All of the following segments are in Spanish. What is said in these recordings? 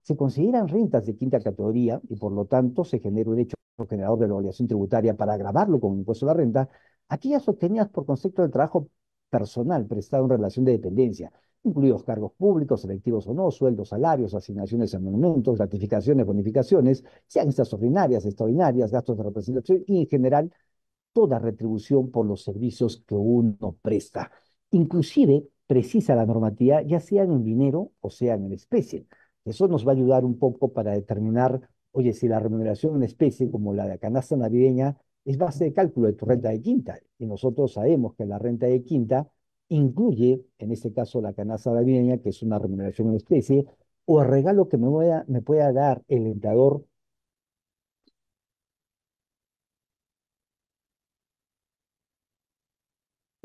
se consideran rentas de quinta categoría y por lo tanto se genera un hecho generador de la obligación tributaria para agravarlo con el impuesto a la renta, aquellas obtenidas por concepto de trabajo personal prestado en relación de dependencia, incluidos cargos públicos, selectivos o no, sueldos, salarios, asignaciones en monumentos, gratificaciones, bonificaciones, sean estas ordinarias, extraordinarias, gastos de representación y en general toda retribución por los servicios que uno presta. Inclusive precisa la normativa, ya sean en dinero o sean en especie. Eso nos va a ayudar un poco para determinar, oye, si la remuneración en especie, como la de canasta navideña, es base de cálculo de tu renta de quinta. Y nosotros sabemos que la renta de quinta incluye, en este caso, la canasta navideña, que es una remuneración en especie, o el regalo que me pueda dar el empleador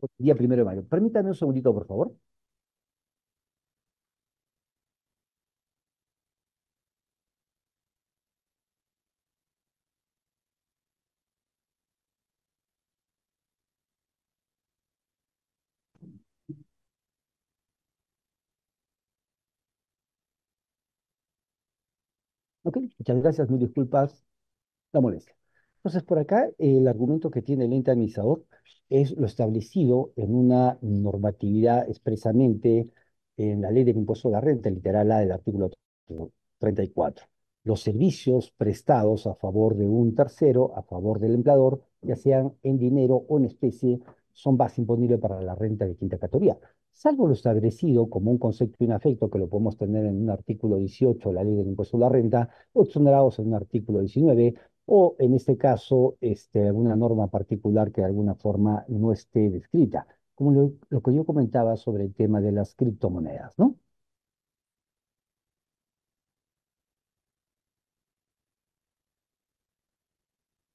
el día 1 de mayo. Permítame un segundito, por favor. Ok, muchas gracias, mil disculpas la molestia. Entonces, por acá, el argumento que tiene el ente administrador es lo establecido en una normatividad expresamente en la ley del impuesto a la renta, literal A del artículo 34. Los servicios prestados a favor de un tercero, a favor del empleador, ya sean en dinero o en especie, son base imponible para la renta de quinta categoría. Salvo lo establecido como un concepto inafecto que lo podemos tener en un artículo 18 de la ley del impuesto a la renta, o exonerados en un artículo 19, o en este caso, alguna norma particular que de alguna forma no esté descrita, como lo que yo comentaba sobre el tema de las criptomonedas, ¿no?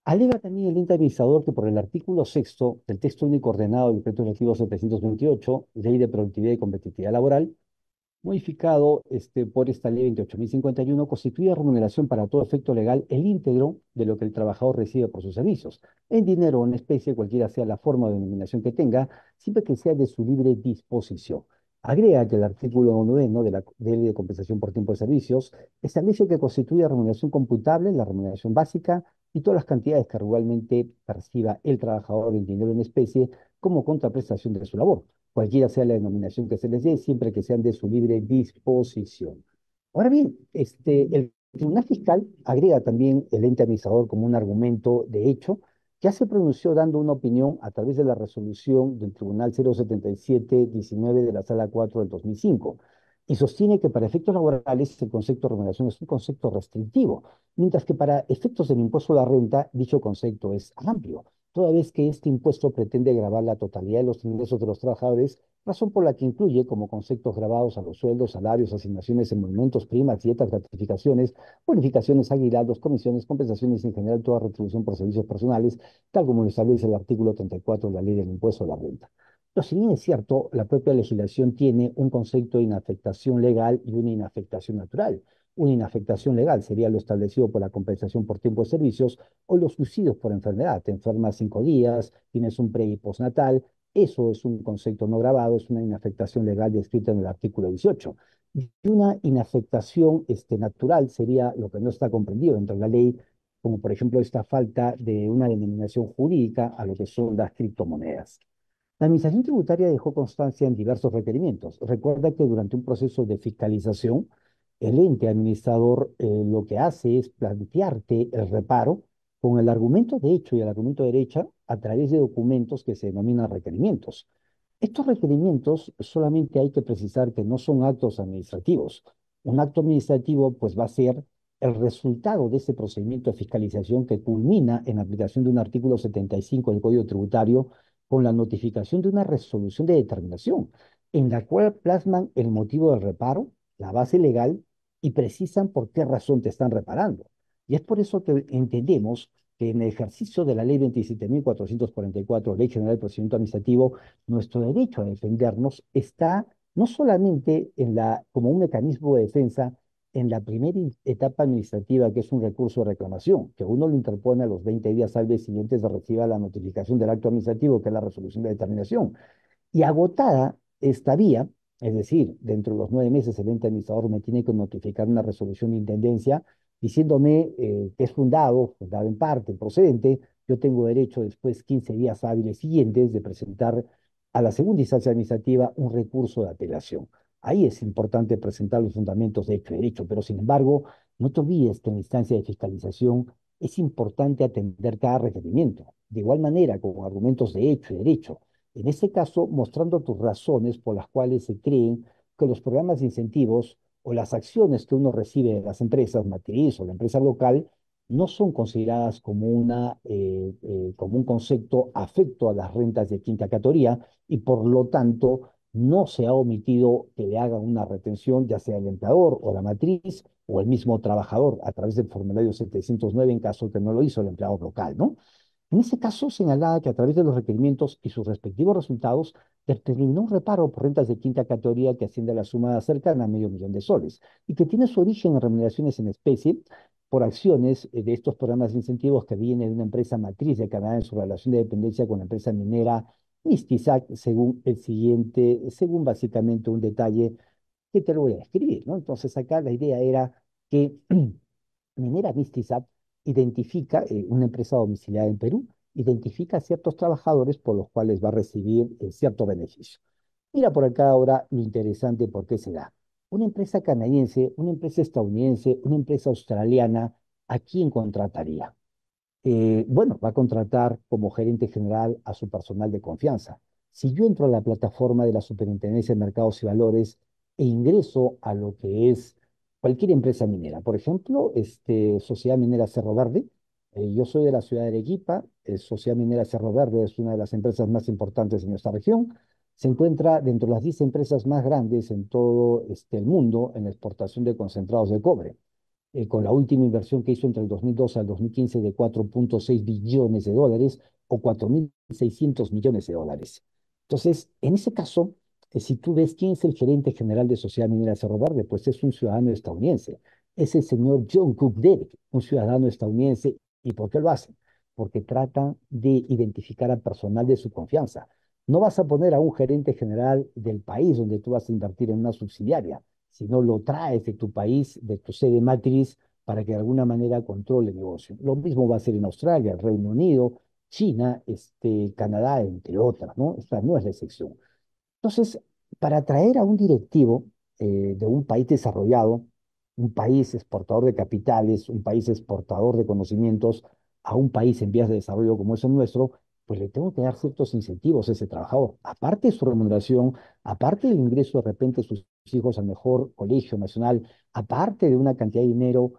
Alega también el ente administrador que por el artículo sexto del texto único ordenado del decreto legislativo 728, Ley de Productividad y Competitividad Laboral, modificado por esta ley 28.051, constituye remuneración para todo efecto legal el íntegro de lo que el trabajador recibe por sus servicios, en dinero o en especie, cualquiera sea la forma de denominación que tenga, siempre que sea de su libre disposición. Agrega que el artículo 9 de la Ley de Compensación por Tiempo de Servicios establece que constituye remuneración computable, la remuneración básica y todas las cantidades que regularmente perciba el trabajador en dinero o en especie como contraprestación de su labor cualquiera sea la denominación que se les dé, siempre que sean de su libre disposición. Ahora bien, el Tribunal Fiscal agrega también el ente administrador como un argumento de hecho, ya se pronunció dando una opinión a través de la resolución del Tribunal 077-19 de la Sala 4 del 2005 y sostiene que para efectos laborales el concepto de remuneración es un concepto restrictivo, mientras que para efectos del impuesto a la renta dicho concepto es amplio toda vez que este impuesto pretende gravar la totalidad de los ingresos de los trabajadores, razón por la que incluye como conceptos grabados a los sueldos, salarios, asignaciones, emolumentos, primas, dietas, gratificaciones, bonificaciones, aguinaldos, comisiones, compensaciones y en general toda retribución por servicios personales, tal como lo establece el artículo 34 de la Ley del Impuesto a la Renta. Pero si bien es cierto, la propia legislación tiene un concepto de inafectación legal y una inafectación natural. Una inafectación legal sería lo establecido por la compensación por tiempo de servicios o los subsidios por enfermedad. Te enfermas 5 días, tienes un pre y postnatal. Eso es un concepto no grabado, es una inafectación legal descrita en el artículo 18. Y una inafectación natural sería lo que no está comprendido dentro de la ley, como por ejemplo esta falta de una denominación jurídica a lo que son las criptomonedas. La Administración Tributaria dejó constancia en diversos requerimientos. Recuerda que durante un proceso de fiscalización, el ente administrador lo que hace es plantearte el reparo con el argumento de hecho y el argumento de derecha a través de documentos que se denominan requerimientos. Estos requerimientos solamente hay que precisar que no son actos administrativos. Un acto administrativo pues va a ser el resultado de ese procedimiento de fiscalización que culmina en la aplicación de un artículo 75 del Código Tributario con la notificación de una resolución de determinación, en la cual plasman el motivo del reparo, la base legal y precisan por qué razón te están reparando. Y es por eso que entendemos que en el ejercicio de la Ley 27.444, Ley General del Procedimiento Administrativo, nuestro derecho a defendernos está no solamente como un mecanismo de defensa en la primera etapa administrativa, que es un recurso de reclamación, que uno lo interpone a los 20 días hábiles siguientes de recibir la notificación del acto administrativo, que es la resolución de determinación. Y agotada esta vía, Es decir, dentro de los 9 meses el ente administrador me tiene que notificar una resolución de intendencia diciéndome que es fundado en parte, procedente. Yo tengo derecho después 15 días hábiles siguientes de presentar a la segunda instancia administrativa un recurso de apelación. Ahí es importante presentar los fundamentos de hecho y derecho, pero sin embargo, no te olvides que en la instancia de fiscalización es importante atender cada requerimiento, de igual manera con argumentos de hecho y derecho. En este caso, mostrando tus razones por las cuales se creen que los programas de incentivos o las acciones que uno recibe de las empresas matriz o la empresa local no son consideradas como como un concepto afecto a las rentas de quinta categoría y por lo tanto no se ha omitido que le hagan una retención, ya sea el empleador o la matriz o el mismo trabajador a través del formulario 709 en caso que no lo hizo el empleador local, ¿no? En ese caso, señalaba que a través de los requerimientos y sus respectivos resultados, determinó un reparo por rentas de quinta categoría que asciende a la suma cercana a $500,000 y que tiene su origen en remuneraciones en especie por acciones de estos programas de incentivos que vienen de una empresa matriz de Canadá en su relación de dependencia con la empresa minera Mistisac, según básicamente un detalle que te lo voy a escribir, ¿no? Entonces acá la idea era que Minera Mistizap identifica una empresa domiciliada en Perú, identifica a ciertos trabajadores por los cuales va a recibir cierto beneficio. Mira por acá ahora lo interesante por qué se da. Una empresa canadiense, una empresa estadounidense, una empresa australiana, ¿a quién contrataría? Bueno, va a contratar como gerente general a su personal de confianza. Si yo entro a la plataforma de la Superintendencia de Mercados y Valores e ingreso a lo que es cualquier empresa minera, por ejemplo, Sociedad Minera Cerro Verde, yo soy de la ciudad de Arequipa, Sociedad Minera Cerro Verde es una de las empresas más importantes en nuestra región, se encuentra dentro de las 10 empresas más grandes en todo el mundo en la exportación de concentrados de cobre con la última inversión que hizo entre el 2012 al 2015 de 4,6 billones de dólares o 4.600 millones de dólares. Entonces, en ese caso, si tú ves quién es el gerente general de Sociedad Minera Cerro Verde, pues es un ciudadano estadounidense. Es el señor John Cook Derrick, un ciudadano estadounidense. ¿Y por qué lo hacen? Porque tratan de identificar al personal de su confianza. No vas a poner a un gerente general del país donde tú vas a invertir en una subsidiaria, sino lo traes de tu país, de tu sede matriz, para que de alguna manera controle el negocio. Lo mismo va a ser en Australia, el Reino Unido, China, Canadá, entre otras, ¿no? Esta no es la excepción. Entonces, para atraer a un directivo de un país desarrollado, un país exportador de capitales, un país exportador de conocimientos, a un país en vías de desarrollo como es el nuestro, pues le tengo que dar ciertos incentivos a ese trabajador. Aparte de su remuneración, aparte del ingreso de repente de sus hijos al mejor colegio nacional, aparte de una cantidad de dinero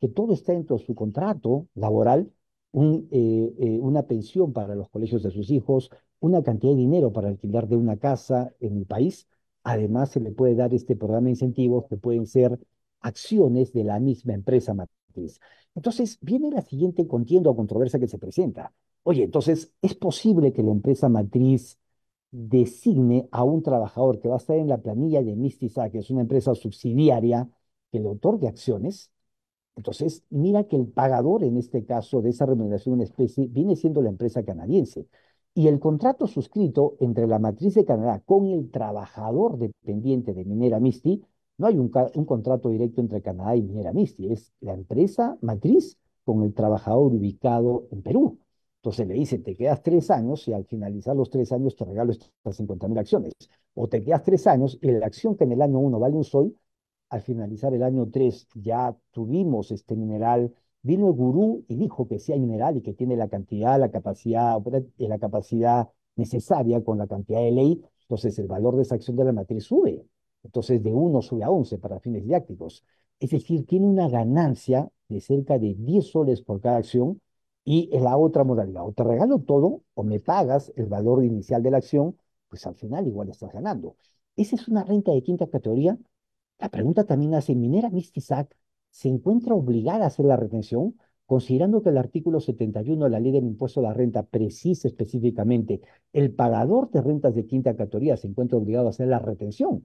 que todo está dentro de su contrato laboral, una pensión para los colegios de sus hijos, una cantidad de dinero para alquilar de una casa en el país. Además, se le puede dar este programa de incentivos que pueden ser acciones de la misma empresa matriz. Entonces, viene la siguiente contienda o controversia que se presenta. Oye, entonces, ¿es posible que la empresa matriz designe a un trabajador que va a estar en la planilla de Mistisa, que es una empresa subsidiaria, que le otorgue acciones? Entonces, mira que el pagador en este caso de esa remuneración en especie viene siendo la empresa canadiense. Y el contrato suscrito entre la matriz de Canadá con el trabajador dependiente de Minera Misti, no hay un contrato directo entre Canadá y Minera Misti, es la empresa matriz con el trabajador ubicado en Perú. Entonces le dice, te quedas 3 años y al finalizar los 3 años te regalo estas 50.000 acciones. O te quedas 3 años y la acción que en el año 1 vale un sol, al finalizar el año 3 ya tuvimos este mineral, vino el gurú y dijo que sí hay mineral y que tiene la cantidad, la capacidad necesaria con la cantidad de ley, entonces el valor de esa acción de la matriz sube. Entonces de 1 sube a 11 para fines didácticos. Es decir, tiene una ganancia de cerca de 10 soles por cada acción y en la otra modalidad, o te regalo todo o me pagas el valor inicial de la acción, pues al final igual estás ganando. Esa es una renta de quinta categoría. La pregunta también hace, ¿Minera Mistisac se encuentra obligada a hacer la retención, considerando que el artículo 71 de la Ley del Impuesto a la Renta precisa específicamente, el pagador de rentas de quinta categoría se encuentra obligado a hacer la retención?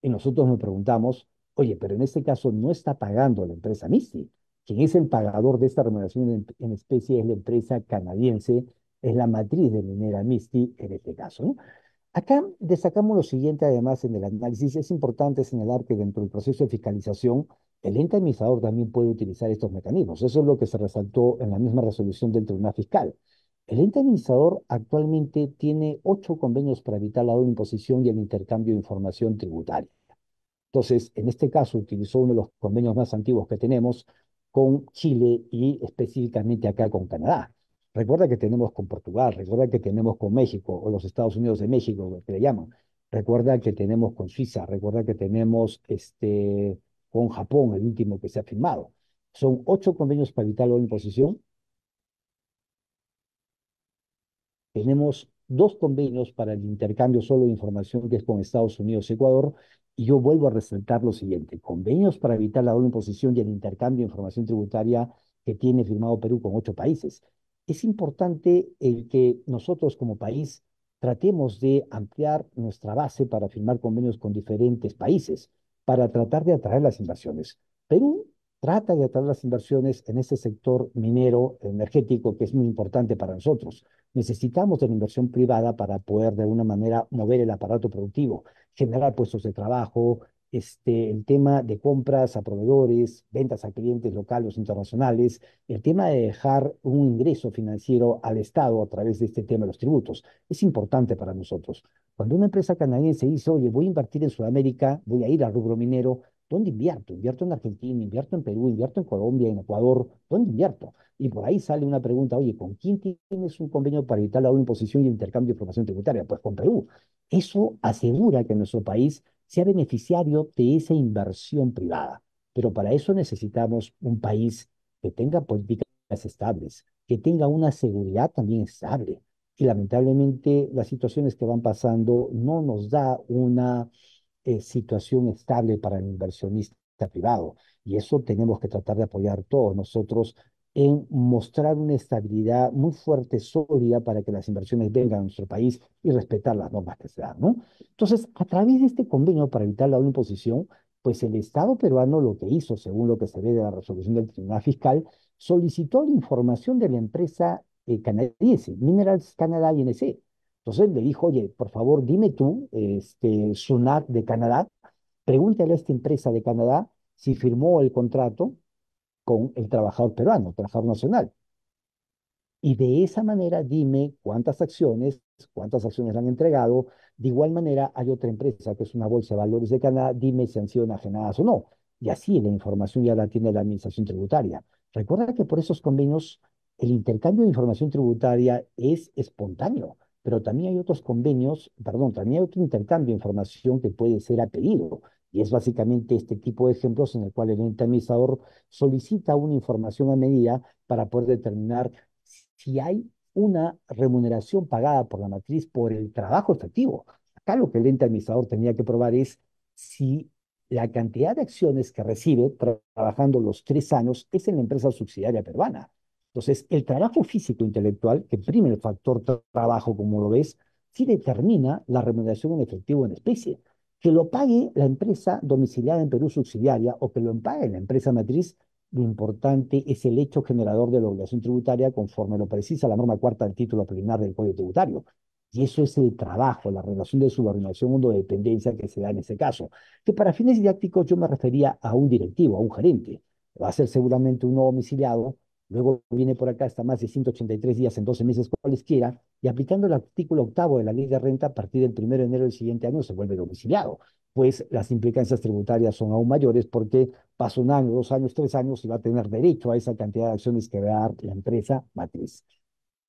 Y nosotros nos preguntamos, oye, pero en este caso no está pagando la empresa Misti. Quien es el pagador de esta remuneración en especie es la empresa canadiense, es la matriz de Minera Misti en este caso, ¿no? Acá destacamos lo siguiente, además, en el análisis. Es importante señalar que dentro del proceso de fiscalización, el ente administrador también puede utilizar estos mecanismos. Eso es lo que se resaltó en la misma resolución del Tribunal Fiscal. El ente administrador actualmente tiene 8 convenios para evitar la doble imposición y el intercambio de información tributaria. Entonces, en este caso, utilizó uno de los convenios más antiguos que tenemos con Chile y específicamente acá con Canadá. Recuerda que tenemos con Portugal, recuerda que tenemos con México o los Estados Unidos de México, lo que le llaman. Recuerda que tenemos con Suiza, recuerda que tenemos con Japón, el último que se ha firmado. Son 8 convenios para evitar la imposición. Tenemos 2 convenios para el intercambio solo de información que es con Estados Unidos y Ecuador. Y yo vuelvo a resaltar lo siguiente: convenios para evitar la doble imposición y el intercambio de información tributaria que tiene firmado Perú con 8 países. Es importante el que nosotros como país tratemos de ampliar nuestra base para firmar convenios con diferentes países, para tratar de atraer las inversiones. Perú trata de atraer las inversiones en este sector minero energético que es muy importante para nosotros. Necesitamos de la inversión privada para poder de alguna manera mover el aparato productivo, generar puestos de trabajo, el tema de compras a proveedores, ventas a clientes locales o internacionales, el tema de dejar un ingreso financiero al Estado a través de este tema de los tributos. Es importante para nosotros. Cuando una empresa canadiense dice, oye, voy a invertir en Sudamérica, voy a ir al rubro minero, ¿dónde invierto? Invierto en Argentina, invierto en Perú, invierto en Colombia, en Ecuador, ¿dónde invierto? Y por ahí sale una pregunta, oye, ¿con quién tienes un convenio para evitar la doble imposición y el intercambio de información tributaria? Pues con Perú. Eso asegura que nuestro país sea beneficiario de esa inversión privada. Pero para eso necesitamos un país que tenga políticas estables, que tenga una seguridad también estable. Y lamentablemente las situaciones que van pasando no nos da una situación estable para el inversionista privado. Y eso tenemos que tratar de apoyar todos nosotros en mostrar una estabilidad muy fuerte, sólida, para que las inversiones vengan a nuestro país y respetar las normas que se dan, ¿no? Entonces, a través de este convenio para evitar la doble imposición, pues el Estado peruano lo que hizo, según lo que se ve de la resolución del Tribunal Fiscal, solicitó la información de la empresa canadiense, Minerals Canada Inc. Entonces le dijo, oye, por favor, dime tú, SUNAT de Canadá, pregúntale a esta empresa de Canadá si firmó el contrato con el trabajador peruano, trabajador nacional. Y de esa manera dime cuántas acciones le han entregado. De igual manera, hay otra empresa que es una bolsa de valores de Canadá, dime si han sido enajenadas o no. Y así la información ya la tiene la Administración Tributaria. Recuerda que por esos convenios el intercambio de información tributaria es espontáneo, pero también hay otros convenios, perdón, también hay otro intercambio de información que puede ser a pedido. Y es básicamente este tipo de ejemplos en el cual el ente administrador solicita una información a medida para poder determinar si hay una remuneración pagada por la matriz por el trabajo efectivo. Acá lo que el ente administrador tenía que probar es si la cantidad de acciones que recibe trabajando los 3 años es en la empresa subsidiaria peruana. Entonces, el trabajo físico intelectual, que prime el factor trabajo, como lo ves, sí determina la remuneración en efectivo en especie. Que lo pague la empresa domiciliada en Perú subsidiaria o que lo pague la empresa matriz, lo importante es el hecho generador de la obligación tributaria conforme lo precisa la norma cuarta del título preliminar del Código Tributario. Y eso es el trabajo, la relación de subordinación o de dependencia que se da en ese caso. Que para fines didácticos yo me refería a un directivo, a un gerente. Va a ser seguramente un nuevo domiciliado, luego viene por acá hasta más de 183 días en 12 meses cualesquiera, y aplicando el artículo octavo de la ley de renta, a partir del 1 de enero del siguiente año se vuelve domiciliado. Pues las implicancias tributarias son aún mayores porque pasa 1 año, 2 años, 3 años y va a tener derecho a esa cantidad de acciones que va a dar la empresa matriz.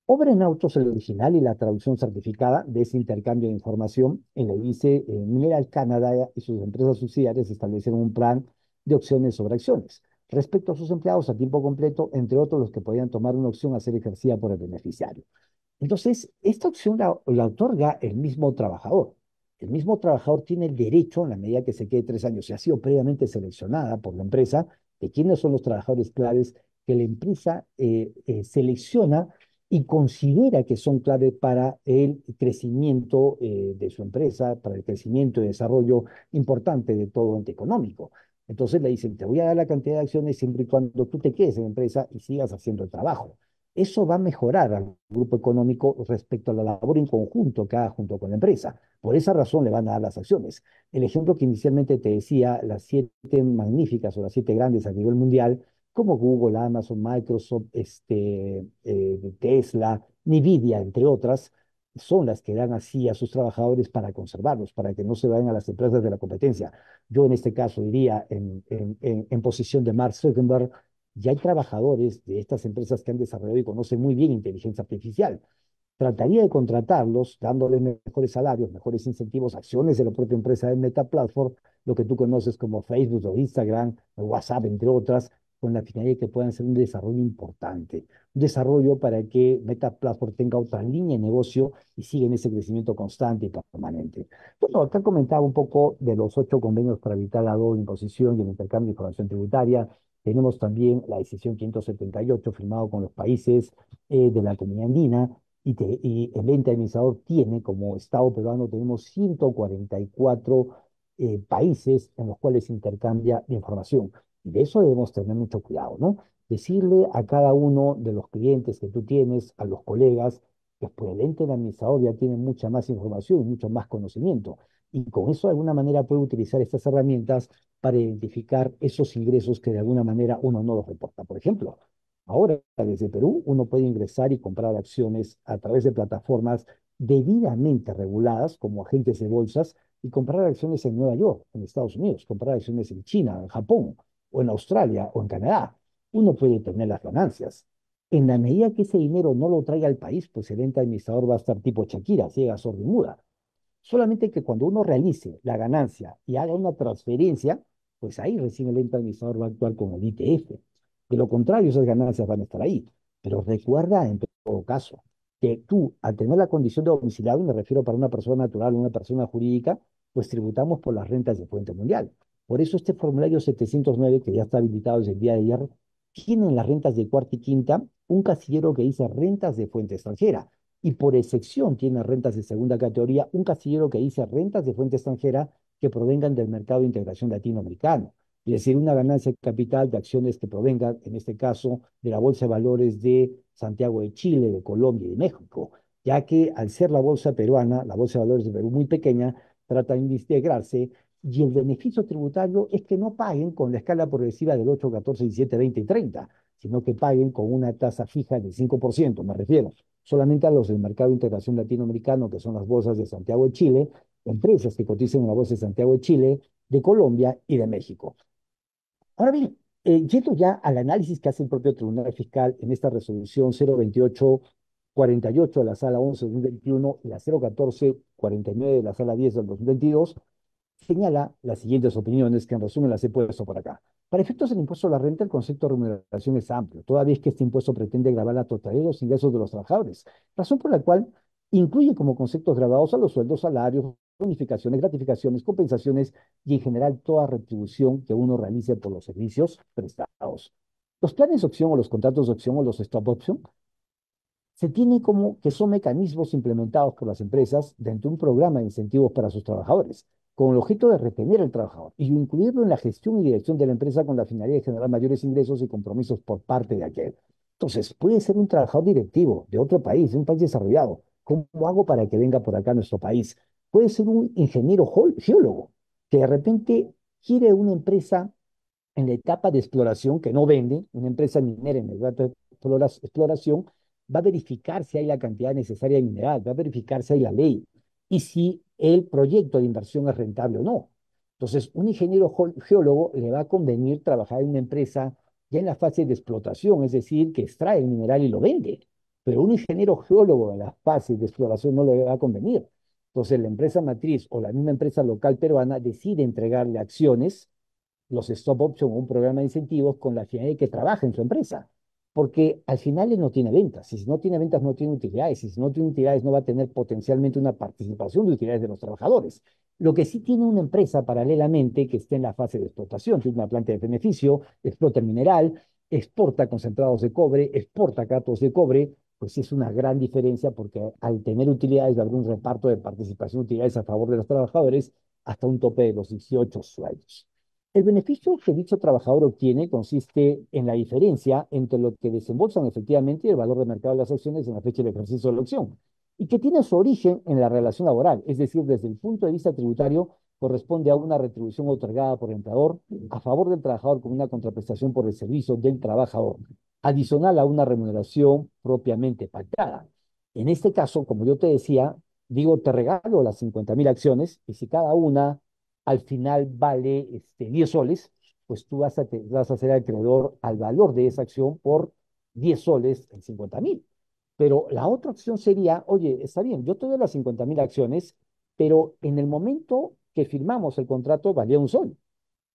Obra en autos el original y la traducción certificada de ese intercambio de información. En la dice, Mineral Canadá y sus empresas subsidiarias establecieron un plan de opciones sobre acciones respecto a sus empleados a tiempo completo, entre otros los que podían tomar una opción a ser ejercida por el beneficiario. Entonces, esta opción la otorga el mismo trabajador. El mismo trabajador tiene el derecho, en la medida que se quede 3 años, y ha sido previamente seleccionada por la empresa, de quiénes son los trabajadores claves que la empresa selecciona y considera que son clave para el crecimiento de su empresa, para el crecimiento y desarrollo importante de todo ente económico. Entonces le dicen, te voy a dar la cantidad de acciones siempre y cuando tú te quedes en la empresa y sigas haciendo el trabajo. Eso va a mejorar al grupo económico respecto a la labor en conjunto que haga junto con la empresa. Por esa razón le van a dar las acciones. El ejemplo que inicialmente te decía, las siete magníficas o las siete grandes a nivel mundial, como Google, Amazon, Microsoft, Tesla, Nvidia, entre otras, son las que dan así a sus trabajadores para conservarlos, para que no se vayan a las empresas de la competencia. Yo en este caso diría en posición de Mark Zuckerberg, ya hay trabajadores de estas empresas que han desarrollado y conocen muy bien inteligencia artificial. Trataría de contratarlos, dándoles mejores salarios, mejores incentivos, acciones de la propia empresa de Meta Platform, lo que tú conoces como Facebook o Instagram o WhatsApp, entre otras, con la finalidad de que puedan ser un desarrollo importante. Un desarrollo para que Meta Platform tenga otra línea de negocio y siga en ese crecimiento constante y permanente. Bueno, acá comentaba un poco de los 8 convenios para evitar la doble imposición y el intercambio de información tributaria. Tenemos también la decisión 578 firmado con los países de la Comunidad Andina y el ente administrador tiene, como Estado peruano, tenemos 144 países en los cuales se intercambia información. Y de eso debemos tener mucho cuidado, ¿no? Decirle a cada uno de los clientes que tú tienes, a los colegas, que pues el ente administrador ya tiene mucha más información, mucho más conocimiento. Y con eso, de alguna manera, puede utilizar estas herramientas para identificar esos ingresos que de alguna manera uno no los reporta. Por ejemplo, ahora desde Perú uno puede ingresar y comprar acciones a través de plataformas debidamente reguladas como agentes de bolsas y comprar acciones en Nueva York, en Estados Unidos, comprar acciones en China, en Japón, o en Australia, o en Canadá. Uno puede tener las ganancias. En la medida que ese dinero no lo traiga al país, pues el ente administrador va a estar tipo Shakira, ciega, sorda y muda. Solamente que cuando uno realice la ganancia y haga una transferencia, pues ahí recién el ente administrador va a actuar con el ITF. De lo contrario, esas ganancias van a estar ahí. Pero recuerda, en todo caso, que tú, al tener la condición de domiciliado, y me refiero para una persona natural o una persona jurídica, pues tributamos por las rentas de fuente mundial. Por eso este formulario 709, que ya está habilitado desde el día de ayer, tiene en las rentas de cuarta y quinta un casillero que dice rentas de fuente extranjera y por excepción tiene rentas de segunda categoría, un casillero que dice rentas de fuente extranjera que provengan del mercado de integración latinoamericano. Es decir, una ganancia de capital de acciones que provengan, en este caso, de la Bolsa de Valores de Santiago de Chile, de Colombia y de México, ya que al ser la bolsa peruana, la Bolsa de Valores de Perú muy pequeña, trata de integrarse y el beneficio tributario es que no paguen con la escala progresiva del 8, 14, 17, 20 y 30, sino que paguen con una tasa fija del 5%, me refiero solamente a los del mercado de integración latinoamericano, que son las bolsas de Santiago de Chile, empresas que cotizan en la bolsa de Santiago de Chile, de Colombia y de México. Ahora bien, yendo ya al análisis que hace el propio Tribunal Fiscal en esta resolución 028-48 de la Sala 11 de 2021 y la 014-49 de la Sala 10 del 2022, señala las siguientes opiniones que en resumen las he puesto por acá. Para efectos del impuesto a la renta, el concepto de remuneración es amplio, toda vez que este impuesto pretende gravar la totalidad de los ingresos de los trabajadores, razón por la cual incluye como conceptos grabados a los sueldos, salarios, bonificaciones, gratificaciones, compensaciones y en general toda retribución que uno realice por los servicios prestados. Los planes de opción o los contratos de opción o los stop option se tiene como que son mecanismos implementados por las empresas dentro de un programa de incentivos para sus trabajadores, con el objeto de retener al trabajador y incluirlo en la gestión y dirección de la empresa con la finalidad de generar mayores ingresos y compromisos por parte de aquel. Entonces, puede ser un trabajador directivo de otro país, de un país desarrollado. ¿Cómo hago para que venga por acá a nuestro país? Puede ser un ingeniero geólogo que de repente quiere una empresa en la etapa de exploración que no vende, una empresa minera en la etapa de exploración, va a verificar si hay la cantidad necesaria de mineral, va a verificar si hay la ley y si el proyecto de inversión es rentable o no. Entonces, un ingeniero geólogo le va a convenir trabajar en una empresa ya en la fase de explotación, es decir, que extrae el mineral y lo vende. Pero un ingeniero geólogo en la fase de exploración no le va a convenir. Entonces, la empresa matriz o la misma empresa local peruana decide entregarle acciones los stop option o un programa de incentivos con la finalidad de que trabaje en su empresa. Porque al final él no tiene ventas. Y si no tiene ventas, no tiene utilidades. Y si no tiene utilidades, no va a tener potencialmente una participación de utilidades de los trabajadores. Lo que sí tiene una empresa paralelamente que esté en la fase de explotación, tiene una planta de beneficio, explota el mineral, exporta concentrados de cobre, exporta catos de cobre, pues es una gran diferencia porque al tener utilidades, va a haber un reparto de participación de utilidades a favor de los trabajadores hasta un tope de los 18 sueldos. El beneficio que dicho trabajador obtiene consiste en la diferencia entre lo que desembolsan efectivamente y el valor de mercado de las acciones en la fecha del ejercicio de la opción, y que tiene su origen en la relación laboral, es decir, desde el punto de vista tributario, corresponde a una retribución otorgada por el empleador a favor del trabajador como una contraprestación por el servicio del trabajador, adicional a una remuneración propiamente pactada. En este caso, como yo te decía, digo, te regalo las 50.000 acciones y si cada una al final vale 10 soles, pues tú vas a ser acreedor al valor de esa acción por 10 soles en 50.000. Pero la otra opción sería, oye, está bien, yo te doy las 50.000 acciones, pero en el momento que firmamos el contrato valía un sol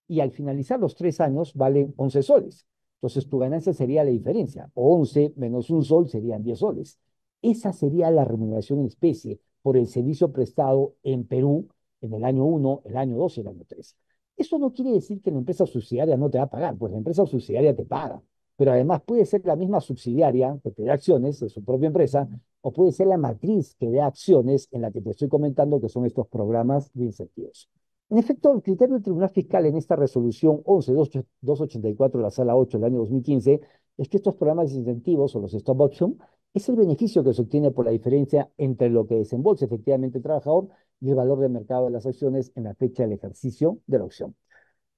y al finalizar los 3 años valen 11 soles. Entonces tu ganancia sería la diferencia, o 11 menos un sol serían 10 soles. Esa sería la remuneración en especie por el servicio prestado en Perú en el año uno, el año 2 y el año 3. Eso no quiere decir que la empresa subsidiaria no te va a pagar, pues la empresa subsidiaria te paga, pero además puede ser la misma subsidiaria que te dé acciones de su propia empresa, o puede ser la matriz que dé acciones en la que te estoy comentando que son estos programas de incentivos. En efecto, el criterio del Tribunal Fiscal en esta resolución 11.284 de la Sala 8 del año 2015 es que estos programas de incentivos o los stop option es el beneficio que se obtiene por la diferencia entre lo que desembolsa efectivamente el trabajador y el valor de mercado de las acciones en la fecha del ejercicio de la opción.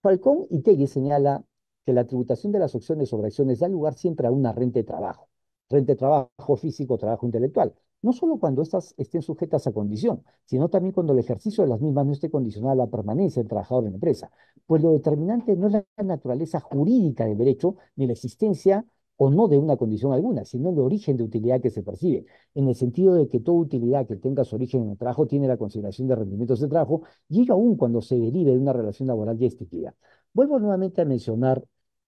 Falcón y Tegui señala que la tributación de las opciones sobre acciones da lugar siempre a una renta de trabajo físico, trabajo intelectual, no solo cuando éstas estén sujetas a condición, sino también cuando el ejercicio de las mismas no esté condicionado a la permanencia del trabajador en la empresa, pues lo determinante no es la naturaleza jurídica del derecho ni la existencia o no de una condición alguna, sino el origen de utilidad que se percibe, en el sentido de que toda utilidad que tenga su origen en el trabajo tiene la consideración de rendimientos de trabajo y ello aún cuando se derive de una relación laboral ya instituida. Vuelvo nuevamente a mencionar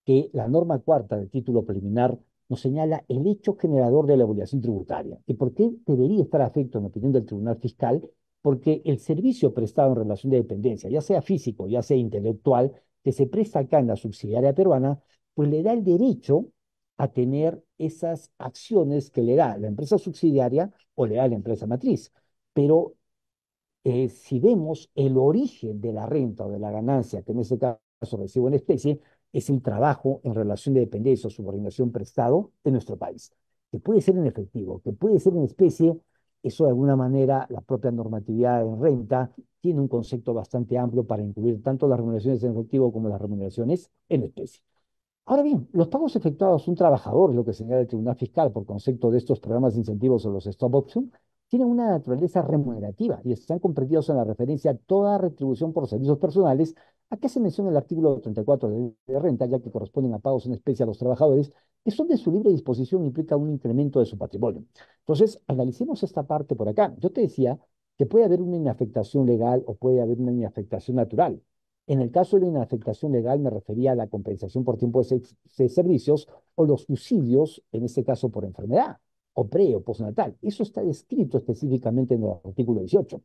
que la norma cuarta del título preliminar nos señala el hecho generador de la obligación tributaria. ¿Y por qué debería estar afecto, en opinión del Tribunal Fiscal? Porque el servicio prestado en relación de dependencia, ya sea físico, ya sea intelectual, que se presta acá en la subsidiaria peruana, pues le da el derecho a tener esas acciones que le da la empresa subsidiaria o le da la empresa matriz. Pero si vemos el origen de la renta o de la ganancia, que en este caso recibo en especie, es el trabajo en relación de dependencia o subordinación prestado en nuestro país, que puede ser en efectivo, que puede ser en especie, eso de alguna manera la propia normatividad en renta tiene un concepto bastante amplio para incluir tanto las remuneraciones en efectivo como las remuneraciones en especie. Ahora bien, los pagos efectuados a un trabajador, lo que señala el Tribunal Fiscal por concepto de estos programas de incentivos o los stop option, tienen una naturaleza remunerativa y están comprendidos en la referencia a toda retribución por servicios personales, a que se menciona el artículo 34 de renta, ya que corresponden a pagos en especie a los trabajadores, que son de su libre disposición e implica un incremento de su patrimonio. Entonces, analicemos esta parte por acá. Yo te decía que puede haber una inafectación legal o puede haber una inafectación natural. En el caso de la inafectación legal me refería a la compensación por tiempo de servicios o los subsidios, en este caso por enfermedad o pre o postnatal. Eso está descrito específicamente en el artículo 18.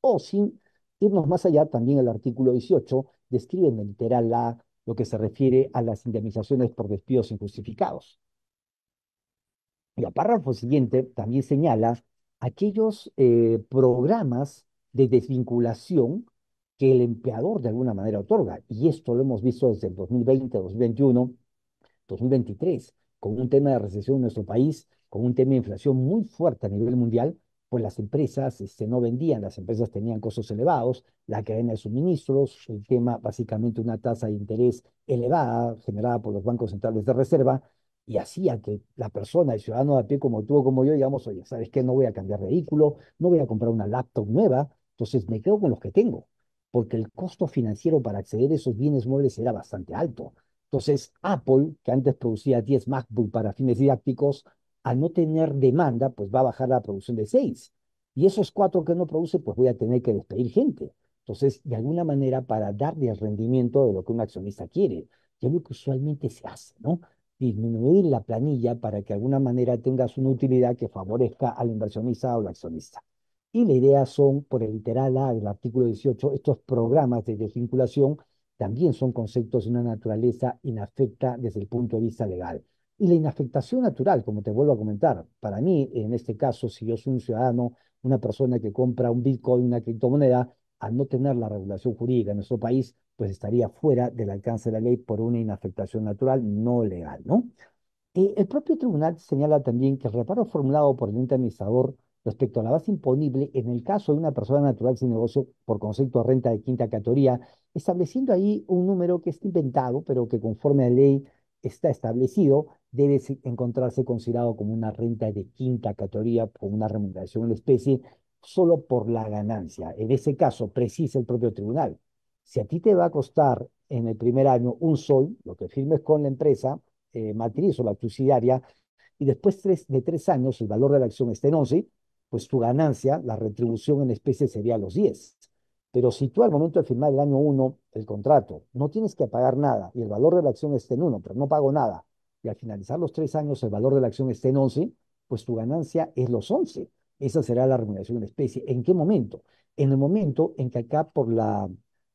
O sin irnos más allá, también el artículo 18 describe en el literal A lo que se refiere a las indemnizaciones por despidos injustificados. Y el párrafo siguiente también señala aquellos programas de desvinculación que el empleador de alguna manera otorga. Y esto lo hemos visto desde el 2020, 2021, 2023, con un tema de recesión en nuestro país, con un tema de inflación muy fuerte a nivel mundial, pues las empresas no vendían, las empresas tenían costos elevados, la cadena de suministros, el tema básicamente una tasa de interés elevada generada por los bancos centrales de reserva, y hacía que la persona, el ciudadano de a pie como tú o como yo, digamos, oye, ¿sabes qué? No voy a cambiar de vehículo, no voy a comprar una laptop nueva, entonces me quedo con los que tengo, porque el costo financiero para acceder a esos bienes muebles era bastante alto. Entonces, Apple, que antes producía 10 MacBook para fines didácticos, al no tener demanda, pues va a bajar la producción de 6. Y esos 4 que no produce, pues voy a tener que despedir gente. Entonces, de alguna manera, para darle el rendimiento de lo que un accionista quiere, que es lo que usualmente se hace, ¿no? Disminuir la planilla para que de alguna manera tengas una utilidad que favorezca al inversionista o al accionista. Y la idea son, por el literal A del artículo 18, estos programas de desvinculación también son conceptos de una naturaleza inafecta desde el punto de vista legal. Y la inafectación natural, como te vuelvo a comentar, para mí, en este caso, si yo soy un ciudadano, una persona que compra un Bitcoin, una criptomoneda, al no tener la regulación jurídica en nuestro país, pues estaría fuera del alcance de la ley por una inafectación natural no legal, ¿no? El propio tribunal señala también que el reparo formulado por el ente administrador respecto a la base imponible en el caso de una persona natural sin negocio por concepto de renta de quinta categoría, estableciendo ahí un número que está inventado, pero que conforme a la ley está establecido, debe encontrarse considerado como una renta de quinta categoría con una remuneración en especie solo por la ganancia. En ese caso, precisa el propio tribunal. Si a ti te va a costar en el primer año un sol, lo que firmes con la empresa, matriz o la subsidiaria, y después de 3 años el valor de la acción está en 11, pues tu ganancia, la retribución en especie sería los 10. Pero si tú al momento de firmar el año 1 el contrato no tienes que pagar nada y el valor de la acción está en 1, pero no pago nada, y al finalizar los 3 años el valor de la acción está en 11, pues tu ganancia es los 11. Esa será la remuneración en especie. ¿En qué momento? En el momento en que acá por la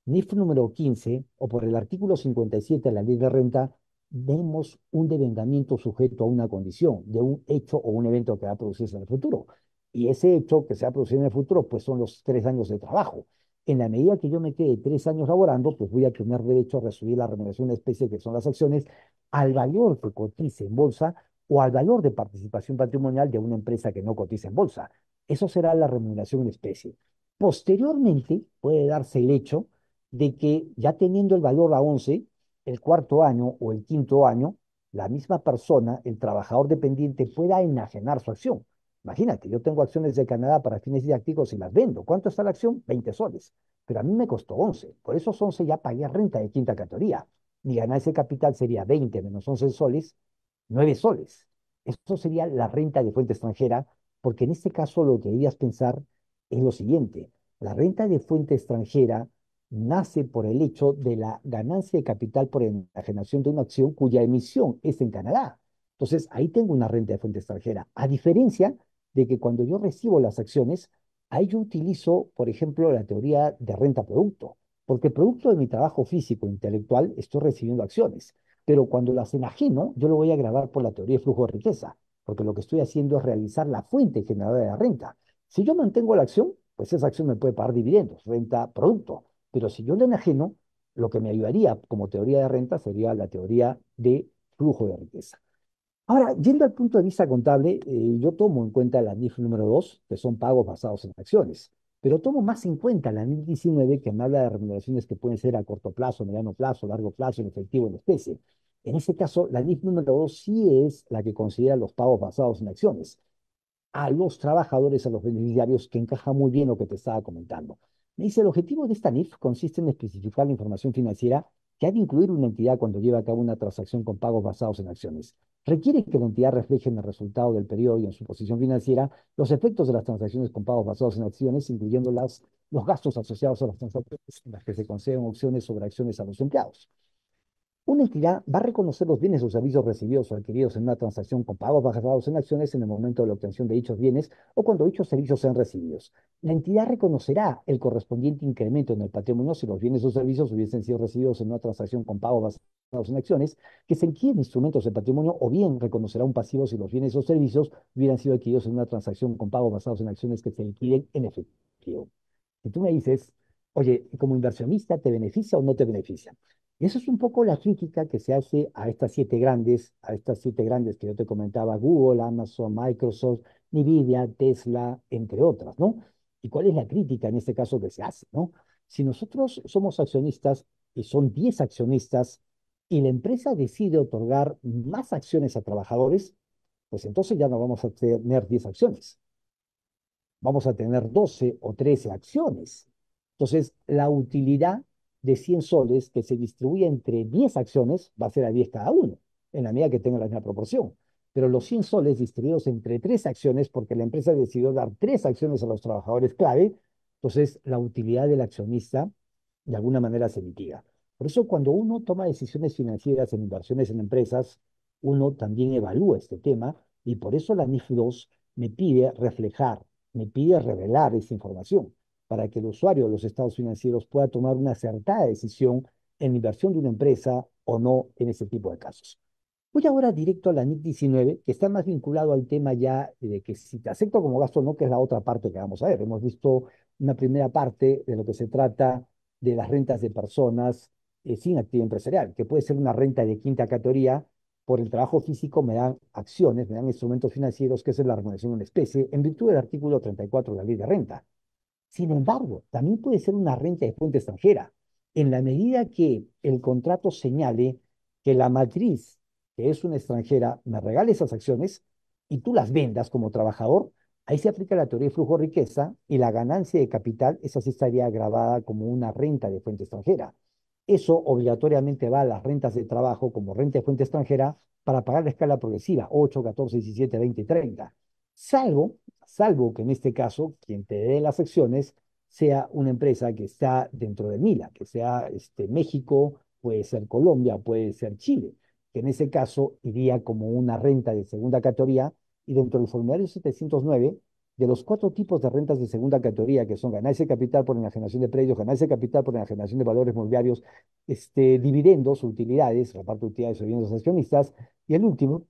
NIF número 15 o por el artículo 57 de la ley de renta vemos un devengamiento sujeto a una condición de un hecho o un evento que va a producirse en el futuro. Y ese hecho que se va a producir en el futuro, pues son los 3 años de trabajo. En la medida que yo me quede 3 años laborando, pues voy a tener derecho a recibir la remuneración de especie, que son las acciones, al valor que cotice en bolsa o al valor de participación patrimonial de una empresa que no cotiza en bolsa. Eso será la remuneración en especie. Posteriormente puede darse el hecho de que ya teniendo el valor a 11, el cuarto año o el quinto año, la misma persona, el trabajador dependiente, pueda enajenar su acción. Imagínate, yo tengo acciones de Canadá para fines didácticos y las vendo. ¿Cuánto está la acción? 20 soles. Pero a mí me costó 11. Por esos 11 ya pagué renta de quinta categoría. Mi ganancia de capital sería 20 menos 11 soles, 9 soles. Eso sería la renta de fuente extranjera, porque en este caso lo que debías pensar es lo siguiente. La renta de fuente extranjera nace por el hecho de la ganancia de capital por enajenación de una acción cuya emisión es en Canadá. Entonces, ahí tengo una renta de fuente extranjera. A diferencia de que cuando yo recibo las acciones, ahí yo utilizo, por ejemplo, la teoría de renta producto, porque producto de mi trabajo físico e intelectual estoy recibiendo acciones, pero cuando las enajeno, yo lo voy a grabar por la teoría de flujo de riqueza, porque lo que estoy haciendo es realizar la fuente generadora de la renta. Si yo mantengo la acción, pues esa acción me puede pagar dividendos, renta producto. Pero si yo le enajeno, lo que me ayudaría como teoría de renta sería la teoría de flujo de riqueza. Ahora, yendo al punto de vista contable, yo tomo en cuenta la NIF número 2, que son pagos basados en acciones, pero tomo más en cuenta la NIF 19, que me habla de remuneraciones que pueden ser a corto plazo, mediano plazo, largo plazo, en efectivo, en especie. En ese caso, la NIF número 2 sí es la que considera los pagos basados en acciones a los trabajadores, a los beneficiarios, que encaja muy bien lo que te estaba comentando. Me dice, el objetivo de esta NIF consiste en especificar la información financiera que ha de incluir una entidad cuando lleva a cabo una transacción con pagos basados en acciones. Requiere que la entidad refleje en el resultado del periodo y en su posición financiera los efectos de las transacciones con pagos basados en acciones, incluyendo los gastos asociados a las transacciones en las que se conceden opciones sobre acciones a los empleados. Una entidad va a reconocer los bienes o servicios recibidos o adquiridos en una transacción con pagos basados en acciones en el momento de la obtención de dichos bienes o cuando dichos servicios sean recibidos. La entidad reconocerá el correspondiente incremento en el patrimonio si los bienes o servicios hubiesen sido recibidos en una transacción con pagos basados en acciones que se adquieren instrumentos de patrimonio, o bien reconocerá un pasivo si los bienes o servicios hubieran sido adquiridos en una transacción con pagos basados en acciones que se adquieren en efectivo. Si tú me dices, oye, como inversionista, ¿te beneficia o no te beneficia? Y eso es un poco la crítica que se hace a estas siete grandes que yo te comentaba: Google, Amazon, Microsoft, Nvidia, Tesla, entre otras, ¿no? ¿Y cuál es la crítica en este caso que se hace, ¿no? Si nosotros somos accionistas y son 10 accionistas y la empresa decide otorgar más acciones a trabajadores, pues entonces ya no vamos a tener 10 acciones, vamos a tener 12 o 13 acciones. Entonces, la utilidad de 100 soles que se distribuye entre 10 acciones va a ser a 10 cada uno, en la medida que tenga la misma proporción. Pero los 100 soles distribuidos entre 3 acciones, porque la empresa decidió dar 3 acciones a los trabajadores clave, entonces la utilidad del accionista de alguna manera se mitiga. Por eso, cuando uno toma decisiones financieras en inversiones en empresas, uno también evalúa este tema, y por eso la NIF 2 me pide reflejar, me pide revelar esa información para que el usuario de los estados financieros pueda tomar una acertada decisión en la inversión de una empresa o no en ese tipo de casos. Voy ahora directo a la NIC 19, que está más vinculado al tema ya de que si te acepto como gasto o no, que es la otra parte que vamos a ver. Hemos visto una primera parte de lo que se trata de las rentas de personas sin actividad empresarial, que puede ser una renta de quinta categoría. Por el trabajo físico me dan acciones, me dan instrumentos financieros, que es la remuneración en especie, en virtud del artículo 34 de la ley de renta. Sin embargo, también puede ser una renta de fuente extranjera, en la medida que el contrato señale que la matriz, que es una extranjera, me regale esas acciones y tú las vendas como trabajador. Ahí se aplica la teoría de flujo de riqueza y la ganancia de capital, esa sí estaría grabada como una renta de fuente extranjera. Eso obligatoriamente va a las rentas de trabajo como renta de fuente extranjera para pagar la escala progresiva, 8, 14, 17, 20 y 30. Salvo salvo que en este caso quien te dé las acciones sea una empresa que está dentro de Mila, que sea México, puede ser Colombia, puede ser Chile, que en ese caso iría como una renta de segunda categoría y dentro del formulario 709, de los cuatro tipos de rentas de segunda categoría, que son ganancia de capital por enajenación de predios, ganancia de capital por enajenación de valores mobiliarios, dividendos, utilidades, reparto de utilidades o bienes accionistas, y el último,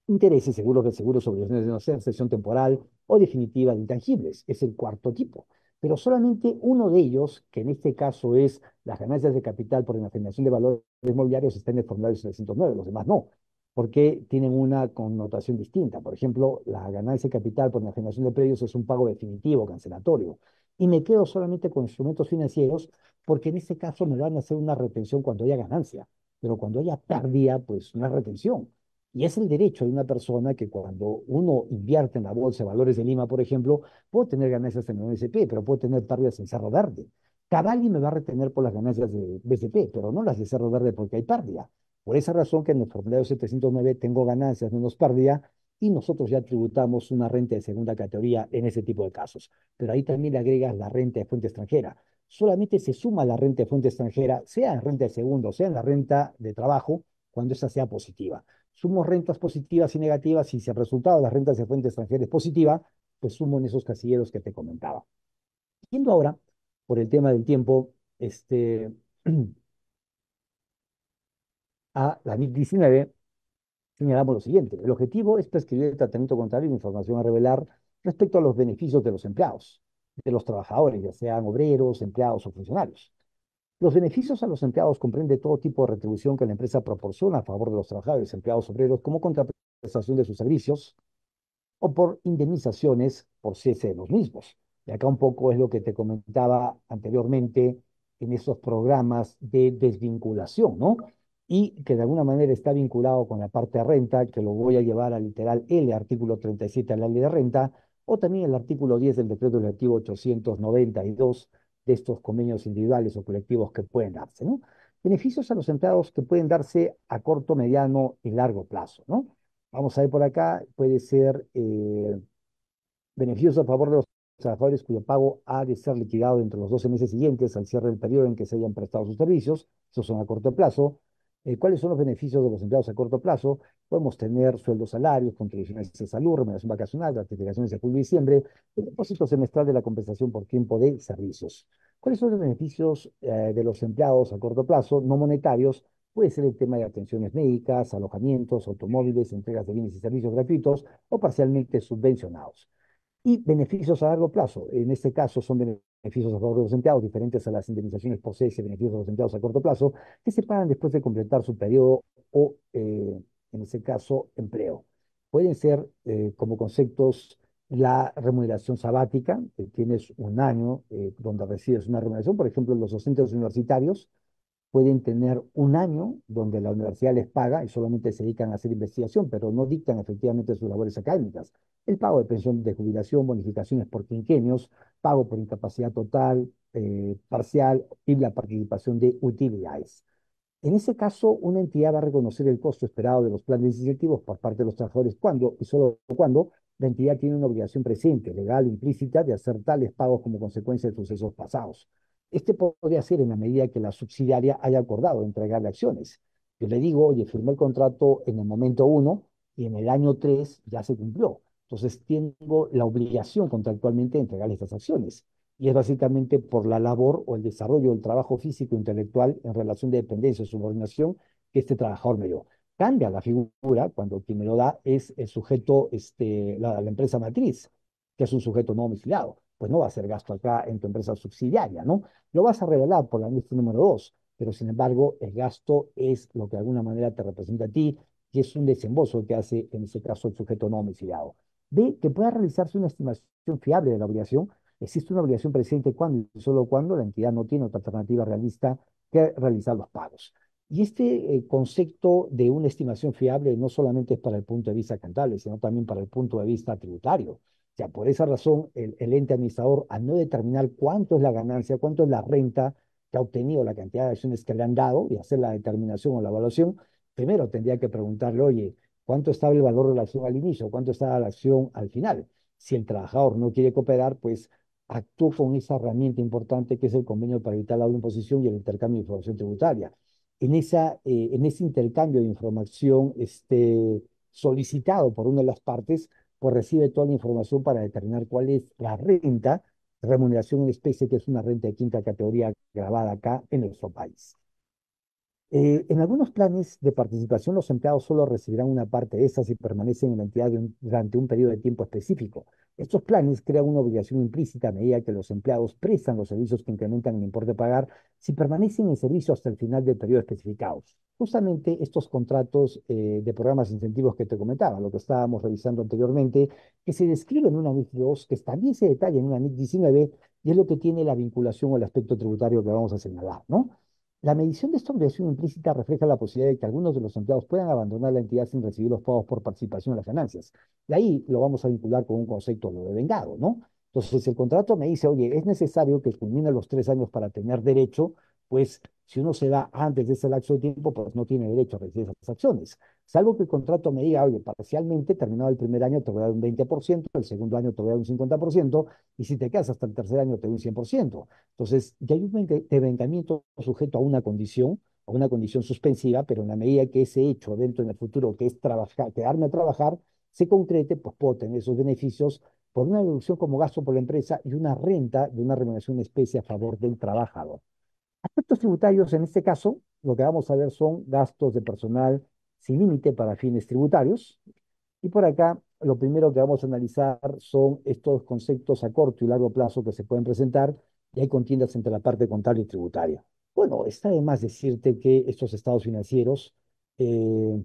intereses, seguros de seguros, obligaciones de no ser, cesión temporal o definitiva de intangibles. Es el cuarto tipo. Pero solamente uno de ellos, que en este caso es las ganancias de capital por enajenación de valores mobiliarios, está en el formulario 709, los demás no, porque tienen una connotación distinta. Por ejemplo, la ganancia de capital por enajenación de predios es un pago definitivo, cancelatorio. Y me quedo solamente con instrumentos financieros, porque en este caso me van a hacer una retención cuando haya ganancia, pero cuando haya pérdida, pues no es retención. Y es el derecho de una persona que cuando uno invierte en la bolsa de valores de Lima, por ejemplo, puedo tener ganancias en el BCP, pero puedo tener pérdidas en Cerro Verde. Cavalli me va a retener por las ganancias de BCP, pero no las de Cerro Verde porque hay pérdida. Por esa razón que en el formulario 709 tengo ganancias menos pérdida y nosotros ya tributamos una renta de segunda categoría en ese tipo de casos. Pero ahí también le agregas la renta de fuente extranjera. Solamente se suma la renta de fuente extranjera, sea en renta de segundo, sea en la renta de trabajo, cuando esa sea positiva. Sumo rentas positivas y negativas, y si el resultado de las rentas de fuente extranjera es positiva, pues sumo en esos casilleros que te comentaba. Yendo ahora, por el tema del tiempo, a la NIC 19, señalamos lo siguiente. El objetivo es prescribir el tratamiento contable y la información a revelar respecto a los beneficios de los empleados, de los trabajadores, ya sean obreros, empleados o funcionarios. Los beneficios a los empleados comprenden todo tipo de retribución que la empresa proporciona a favor de los trabajadores, empleados, obreros, como contraprestación de sus servicios, o por indemnizaciones por cese de los mismos. Y acá un poco es lo que te comentaba anteriormente en esos programas de desvinculación, ¿no? Y que de alguna manera está vinculado con la parte de renta, que lo voy a llevar al literal L, artículo 37 de la ley de renta, o también el artículo 10 del decreto legislativo 892 de estos convenios individuales o colectivos que pueden darse, ¿no? Beneficios a los empleados que pueden darse a corto, mediano y largo plazo, ¿no? Vamos a ver por acá, puede ser beneficios a favor de los trabajadores cuyo pago ha de ser liquidado entre los 12 meses siguientes al cierre del periodo en que se hayan prestado sus servicios. Esos son a corto plazo. ¿Cuáles son los beneficios de los empleados a corto plazo? Podemos tener sueldos, salarios, contribuciones de salud, remuneración vacacional, gratificaciones de julio y diciembre, el depósito semestral de la compensación por tiempo de servicios. ¿Cuáles son los beneficios de los empleados a corto plazo no monetarios? Puede ser el tema de atenciones médicas, alojamientos, automóviles, entregas de bienes y servicios gratuitos o parcialmente subvencionados. Y beneficios a largo plazo. En este caso son beneficios a favor de los empleados, diferentes a las indemnizaciones por cese, beneficios a los empleados a corto plazo, que se pagan después de completar su periodo o, en este caso, empleo. Pueden ser, como conceptos, la remuneración sabática, que tienes un año donde recibes una remuneración, por ejemplo, los docentes universitarios pueden tener un año donde la universidad les paga y solamente se dedican a hacer investigación, pero no dictan efectivamente sus labores académicas. El pago de pensión de jubilación, bonificaciones por quinquenios, pago por incapacidad total, parcial y la participación de utilidades. En ese caso, una entidad va a reconocer el costo esperado de los planes incentivos por parte de los trabajadores cuando y solo cuando la entidad tiene una obligación presente, legal o implícita, de hacer tales pagos como consecuencia de sucesos pasados. Este podría ser en la medida que la subsidiaria haya acordado entregarle acciones. Yo le digo, oye, firmé el contrato en el momento uno y en el año 3 ya se cumplió. Entonces tengo la obligación contractualmente de entregarle estas acciones y es básicamente por la labor o el desarrollo del trabajo físico e intelectual en relación de dependencia o subordinación que este trabajador me dio. Cambia la figura cuando quien me lo da es el sujeto, la empresa matriz, que es un sujeto no domiciliado. pues no va a ser gasto acá en tu empresa subsidiaria, ¿no? Lo vas a revelar por la lista número 2, pero sin embargo, el gasto es lo que de alguna manera te representa a ti, y es un desembolso que hace, en ese caso, el sujeto no domiciliado. B, que pueda realizarse una estimación fiable de la obligación. Existe una obligación presente cuando y solo cuando la entidad no tiene otra alternativa realista que realizar los pagos. Y este concepto de una estimación fiable no solamente es para el punto de vista contable, sino también para el punto de vista tributario. O sea, por esa razón, el ente administrador, al no determinar cuánto es la ganancia, cuánto es la renta que ha obtenido, la cantidad de acciones que le han dado y hacer la determinación o la evaluación, primero tendría que preguntarle, oye, ¿cuánto estaba el valor de la acción al inicio? ¿Cuánto estaba la acción al final? Si el trabajador no quiere cooperar, pues actúa con esa herramienta importante que es el convenio para evitar la doble imposición y el intercambio de información tributaria. En ese intercambio de información solicitado por una de las partes, pues recibe toda la información para determinar cuál es la renta, remuneración en especie, que es una renta de quinta categoría grabada acá en nuestro país. En algunos planes de participación, los empleados solo recibirán una parte de estas si permanecen en la entidad durante un periodo de tiempo específico. Estos planes crean una obligación implícita a medida que los empleados prestan los servicios que incrementan el importe a pagar si permanecen en servicio hasta el final del periodo especificado. Justamente estos contratos de programas de incentivos que te comentaba, lo que estábamos revisando anteriormente, que se describe en una NIC 2, que también se detalla en una NIC 19, y es lo que tiene la vinculación o el aspecto tributario que vamos a señalar, ¿no? La medición de esta obligación implícita refleja la posibilidad de que algunos de los empleados puedan abandonar la entidad sin recibir los pagos por participación en las ganancias. De ahí lo vamos a vincular con un concepto lo de vengado, ¿no? Entonces, el contrato me dice, oye, es necesario que culmine los 3 años para tener derecho, pues si uno se va antes de ese lapso de tiempo, pues no tiene derecho a recibir esas acciones. Salvo que el contrato me diga, oye, parcialmente, terminado el primer año te voy a dar un 20%, el segundo año te voy a dar un 50%, y si te quedas hasta el tercer año te doy un 100%. Entonces, ya hay un devengamiento sujeto a una condición suspensiva, pero en la medida que ese hecho, evento en el futuro, que es trabajar, quedarme a trabajar, se concrete, pues puedo tener esos beneficios por una deducción como gasto por la empresa y una renta de una remuneración en especie a favor del trabajador. Aspectos tributarios, en este caso, lo que vamos a ver son gastos de personal sin límite para fines tributarios. Y por acá, lo primero que vamos a analizar son estos conceptos a corto y largo plazo que se pueden presentar, y hay contiendas entre la parte contable y tributaria. Bueno, está de más decirte que estos estados financieros, eh,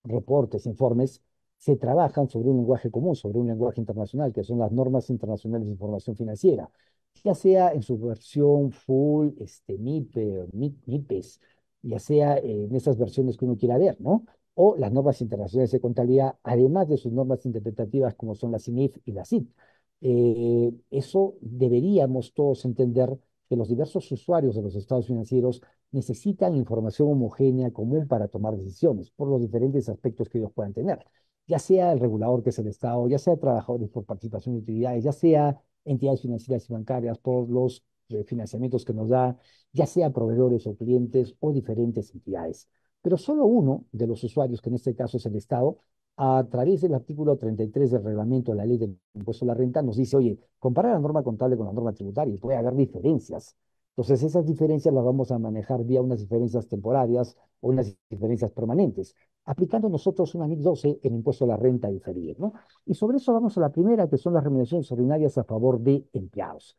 reportes, informes, se trabajan sobre un lenguaje común, sobre un lenguaje internacional, que son las normas internacionales de información financiera, ya sea en su versión full, MIPE, MIPES, ya sea en esas versiones que uno quiera ver, ¿no? O las normas internacionales de contabilidad, además de sus normas interpretativas como son la CIMIF y la CIP. Eso deberíamos todos entender que los diversos usuarios de los estados financieros necesitan información homogénea común para tomar decisiones por los diferentes aspectos que ellos puedan tener, ya sea el regulador que es el Estado, ya sea trabajadores por participación de utilidades, ya sea entidades financieras y bancarias por los financiamientos que nos da, ya sea proveedores o clientes o diferentes entidades. Pero solo uno de los usuarios, que en este caso es el Estado, a través del artículo 33 del reglamento de la ley del impuesto a la renta, nos dice, oye, compara la norma contable con la norma tributaria y puede haber diferencias. Entonces, esas diferencias las vamos a manejar vía unas diferencias temporarias o unas diferencias permanentes, aplicando nosotros una NIC 12, el impuesto a la renta diferida, ¿no? Y sobre eso vamos a la primera, que son las remuneraciones ordinarias a favor de empleados.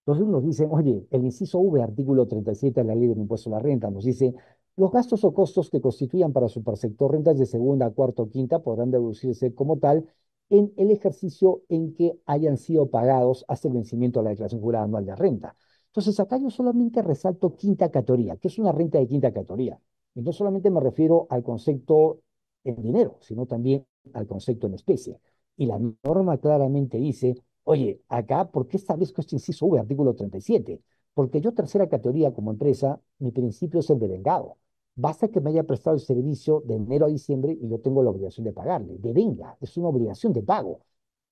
Entonces nos dicen, oye, el inciso V, artículo 37 de la ley del impuesto a la renta, nos dice, los gastos o costos que constituyan para su sector rentas de segunda, cuarta o quinta podrán deducirse como tal en el ejercicio en que hayan sido pagados hasta el vencimiento de la declaración jurada anual de renta. Entonces, acá yo solamente resalto quinta categoría, que es una renta de quinta categoría. Y no solamente me refiero al concepto en dinero, sino también al concepto en especie. Y la norma claramente dice, oye, acá, ¿por qué establezco este inciso V, artículo 37? Porque yo, tercera categoría como empresa, mi principio es el de vengado. Basta que me haya prestado el servicio de enero a diciembre y yo tengo la obligación de pagarle. Devenga, es una obligación de pago.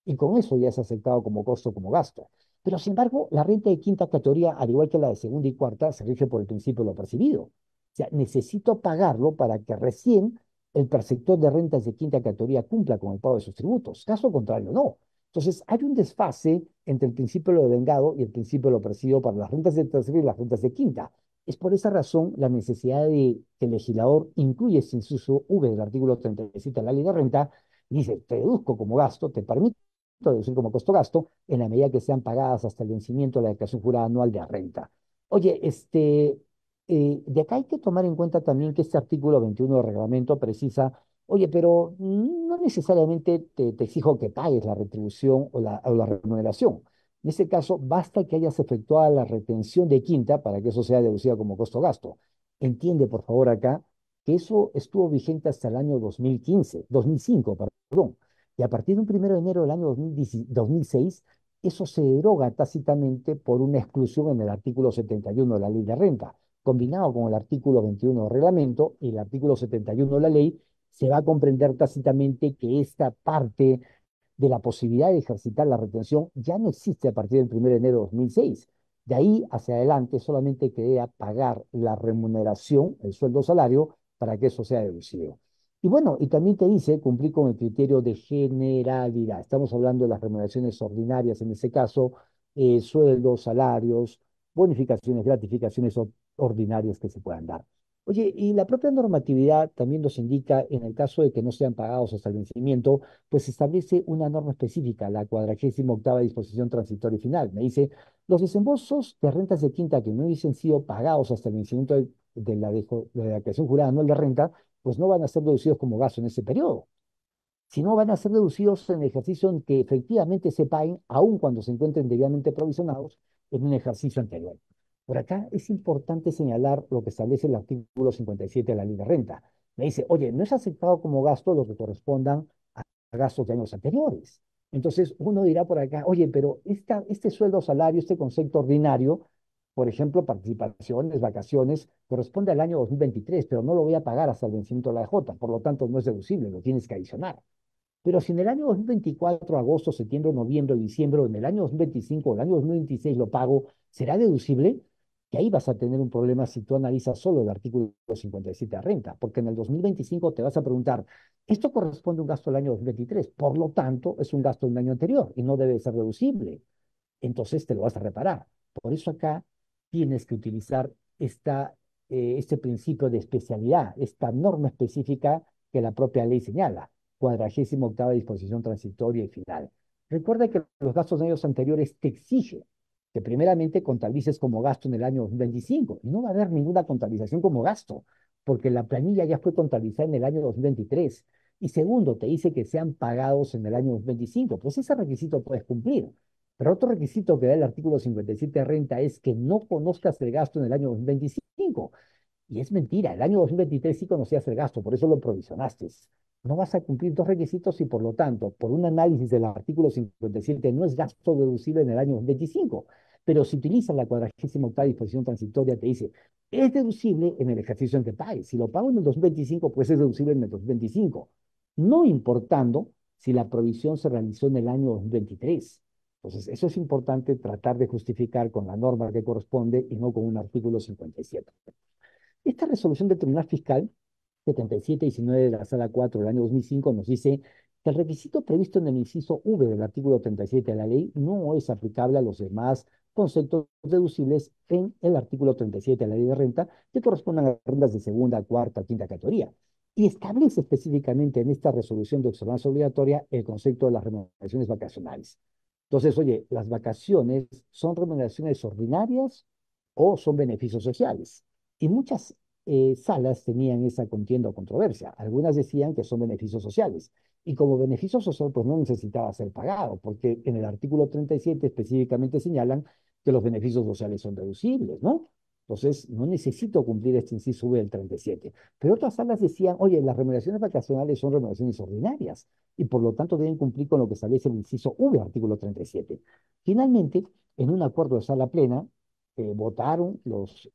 Y con eso ya es aceptado como costo, como gasto. Pero sin embargo, la renta de quinta categoría, al igual que la de segunda y cuarta, se rige por el principio de lo percibido. O sea, necesito pagarlo para que recién el perceptor de rentas de quinta categoría cumpla con el pago de sus tributos. Caso contrario, no. Entonces, hay un desfase entre el principio de lo devengado y el principio de lo percibido para las rentas de tercera y las rentas de quinta. Es por esa razón la necesidad de que el legislador incluya ese inciso V del artículo 37 de la ley de renta y dice, te deduzco como gasto, te permito deducir como costo gasto en la medida que sean pagadas hasta el vencimiento de la declaración jurada anual de renta. Oye, de acá hay que tomar en cuenta también que este artículo 21 del reglamento precisa, oye, pero no necesariamente te exijo que pagues la retribución o la remuneración. En ese caso, basta que hayas efectuado la retención de quinta para que eso sea deducido como costo gasto. Entiende, por favor, acá que eso estuvo vigente hasta el año 2015, 2005, perdón. Y a partir de un 1 de enero del año 2006, eso se deroga tácitamente por una exclusión en el artículo 71 de la Ley de Renta. Combinado con el artículo 21 del reglamento y el artículo 71 de la ley, se va a comprender tácitamente que esta parte de la posibilidad de ejercitar la retención ya no existe a partir del 1 de enero de 2006. De ahí hacia adelante solamente queda pagar la remuneración, el sueldo salario, para que eso sea deducido. Y bueno, y también te dice cumplir con el criterio de generalidad. Estamos hablando de las remuneraciones ordinarias, en ese caso, sueldos, salarios, bonificaciones, gratificaciones ordinarias que se puedan dar. Oye, y la propia normatividad también nos indica, en el caso de que no sean pagados hasta el vencimiento, pues establece una norma específica, la 48ª disposición transitoria y final. Me dice, los desembolsos de rentas de quinta que no hubiesen sido pagados hasta el vencimiento de la declaración jurada anual de renta, pues no van a ser deducidos como gasto en ese periodo, sino van a ser deducidos en el ejercicio en que efectivamente se paguen, aun cuando se encuentren debidamente provisionados en un ejercicio anterior. Por acá es importante señalar lo que establece el artículo 57 de la Ley de Renta. Me dice, oye, no es aceptado como gasto lo que correspondan a gastos de años anteriores. Entonces uno dirá por acá, oye, pero este sueldo salario, este concepto ordinario, por ejemplo, participaciones, vacaciones, corresponde al año 2023, pero no lo voy a pagar hasta el vencimiento de la J, por lo tanto no es deducible, lo tienes que adicionar. Pero si en el año 2024, agosto, septiembre, noviembre, diciembre, o en el año 2025 o el año 2026 lo pago, ¿será deducible? Que ahí vas a tener un problema si tú analizas solo el artículo 57 de renta, porque en el 2025 te vas a preguntar, esto corresponde a un gasto del año 2023, por lo tanto es un gasto del año anterior y no debe ser deducible. Entonces te lo vas a reparar. Por eso acá tienes que utilizar este principio de especialidad, esta norma específica que la propia ley señala, 48ª disposición transitoria y final. Recuerda que los gastos de años anteriores te exigen que primeramente contabilices como gasto en el año 2025 y no va a haber ninguna contabilización como gasto, porque la planilla ya fue contabilizada en el año 2023. Y segundo, te dice que sean pagados en el año 2025. Pues ese requisito puedes cumplir. Pero otro requisito que da el artículo 57 de renta es que no conozcas el gasto en el año 2025. Y es mentira, el año 2023 sí conocías el gasto, por eso lo provisionaste. No vas a cumplir dos requisitos y por lo tanto, por un análisis del artículo 57, no es gasto deducible en el año 25. Pero si utilizas la 48ª disposición transitoria, te dice, es deducible en el ejercicio en que pagues. Si lo pago en el 2025, pues es deducible en el 2025. No importando si la provisión se realizó en el año 2023. Entonces, eso es importante tratar de justificar con la norma que corresponde y no con un artículo 57. Esta resolución del Tribunal Fiscal 7719 de la Sala 4 del año 2005 nos dice que el requisito previsto en el inciso V del artículo 37 de la ley no es aplicable a los demás conceptos deducibles en el artículo 37 de la ley de renta que corresponden a rentas de segunda, cuarta, quinta categoría. Y establece específicamente en esta resolución de observancia obligatoria el concepto de las remuneraciones vacacionales. Entonces, oye, ¿las vacaciones son remuneraciones ordinarias o son beneficios sociales? Y muchas salas tenían esa contienda o controversia. Algunas decían que son beneficios sociales. Y como beneficio social, pues no necesitaba ser pagado, porque en el artículo 37 específicamente señalan que los beneficios sociales son deducibles, ¿no? Entonces, no necesito cumplir este inciso V del 37. Pero otras salas decían, oye, las remuneraciones vacacionales son remuneraciones ordinarias y por lo tanto deben cumplir con lo que establece el inciso V, artículo 37. Finalmente, en un acuerdo de sala plena, votaron los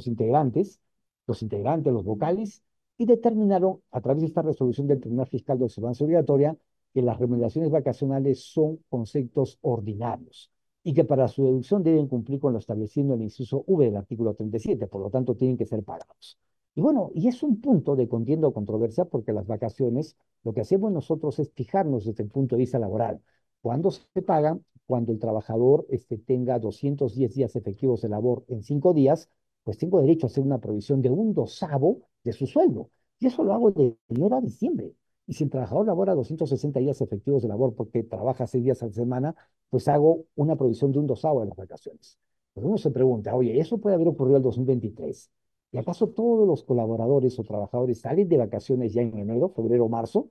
integrantes, los vocales, y determinaron, a través de esta resolución del Tribunal Fiscal de Observancia Obligatoria, que las remuneraciones vacacionales son conceptos ordinarios y que para su deducción deben cumplir con lo establecido en el inciso V del artículo 37, por lo tanto tienen que ser pagados. Y bueno, y es un punto de contienda o controversia porque las vacaciones, lo que hacemos nosotros es fijarnos desde el punto de vista laboral. ¿Cuándo se pagan? Cuando el trabajador tenga 210 días efectivos de labor en 5 días, pues tengo derecho a hacer una provisión de un dosavo de su sueldo. Y eso lo hago de enero a diciembre. Y si el trabajador labora 260 días efectivos de labor porque trabaja 6 días a la semana, pues hago una provisión de un dosavo de las vacaciones. Pues uno se pregunta, oye, ¿eso puede haber ocurrido el 2023? ¿Y acaso todos los colaboradores o trabajadores salen de vacaciones ya en enero, febrero, marzo?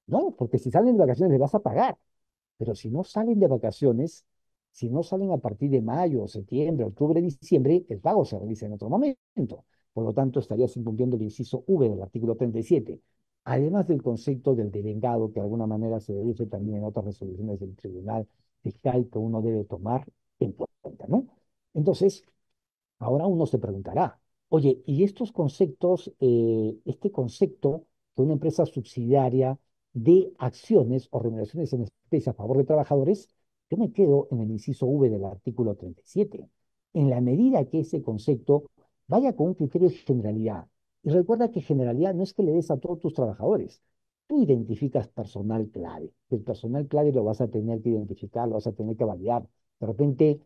No, porque si salen de vacaciones les vas a pagar. Pero si no salen de vacaciones, si no salen a partir de mayo, septiembre, octubre, diciembre, el pago se realiza en otro momento. Por lo tanto, estarías incumpliendo el inciso V del artículo 37. Además del concepto del devengado, que de alguna manera se deduce también en otras resoluciones del Tribunal Fiscal que uno debe tomar en cuenta, ¿no? Entonces, ahora uno se preguntará, oye, ¿y estos conceptos, este concepto que una empresa subsidiaria de acciones o remuneraciones en especie a favor de trabajadores? Yo me quedo en el inciso V del artículo 37. En la medida que ese concepto vaya con un criterio de generalidad. Y recuerda que generalidad no es que le des a todos tus trabajadores. Tú identificas personal clave. El personal clave lo vas a tener que identificar, lo vas a tener que validar. De repente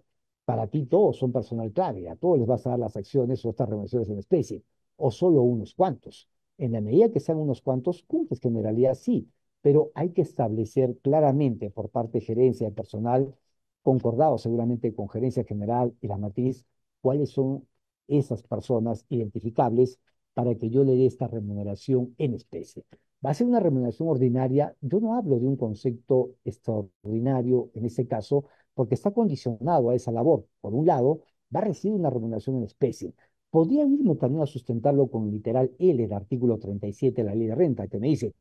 para ti todos son personal clave, a todos les vas a dar las acciones o estas remuneraciones en especie, o solo unos cuantos. En la medida que sean unos cuantos, cumples que en realidad sí, pero hay que establecer claramente por parte de gerencia de personal, concordado seguramente con gerencia general y la matriz, cuáles son esas personas identificables para que yo le dé esta remuneración en especie. Va a ser una remuneración ordinaria. Yo no hablo de un concepto extraordinario en ese caso, porque está condicionado a esa labor. Por un lado, va a recibir una remuneración en especie. Podría irme también a sustentarlo con literal L del artículo 37 de la ley de renta, que me dice,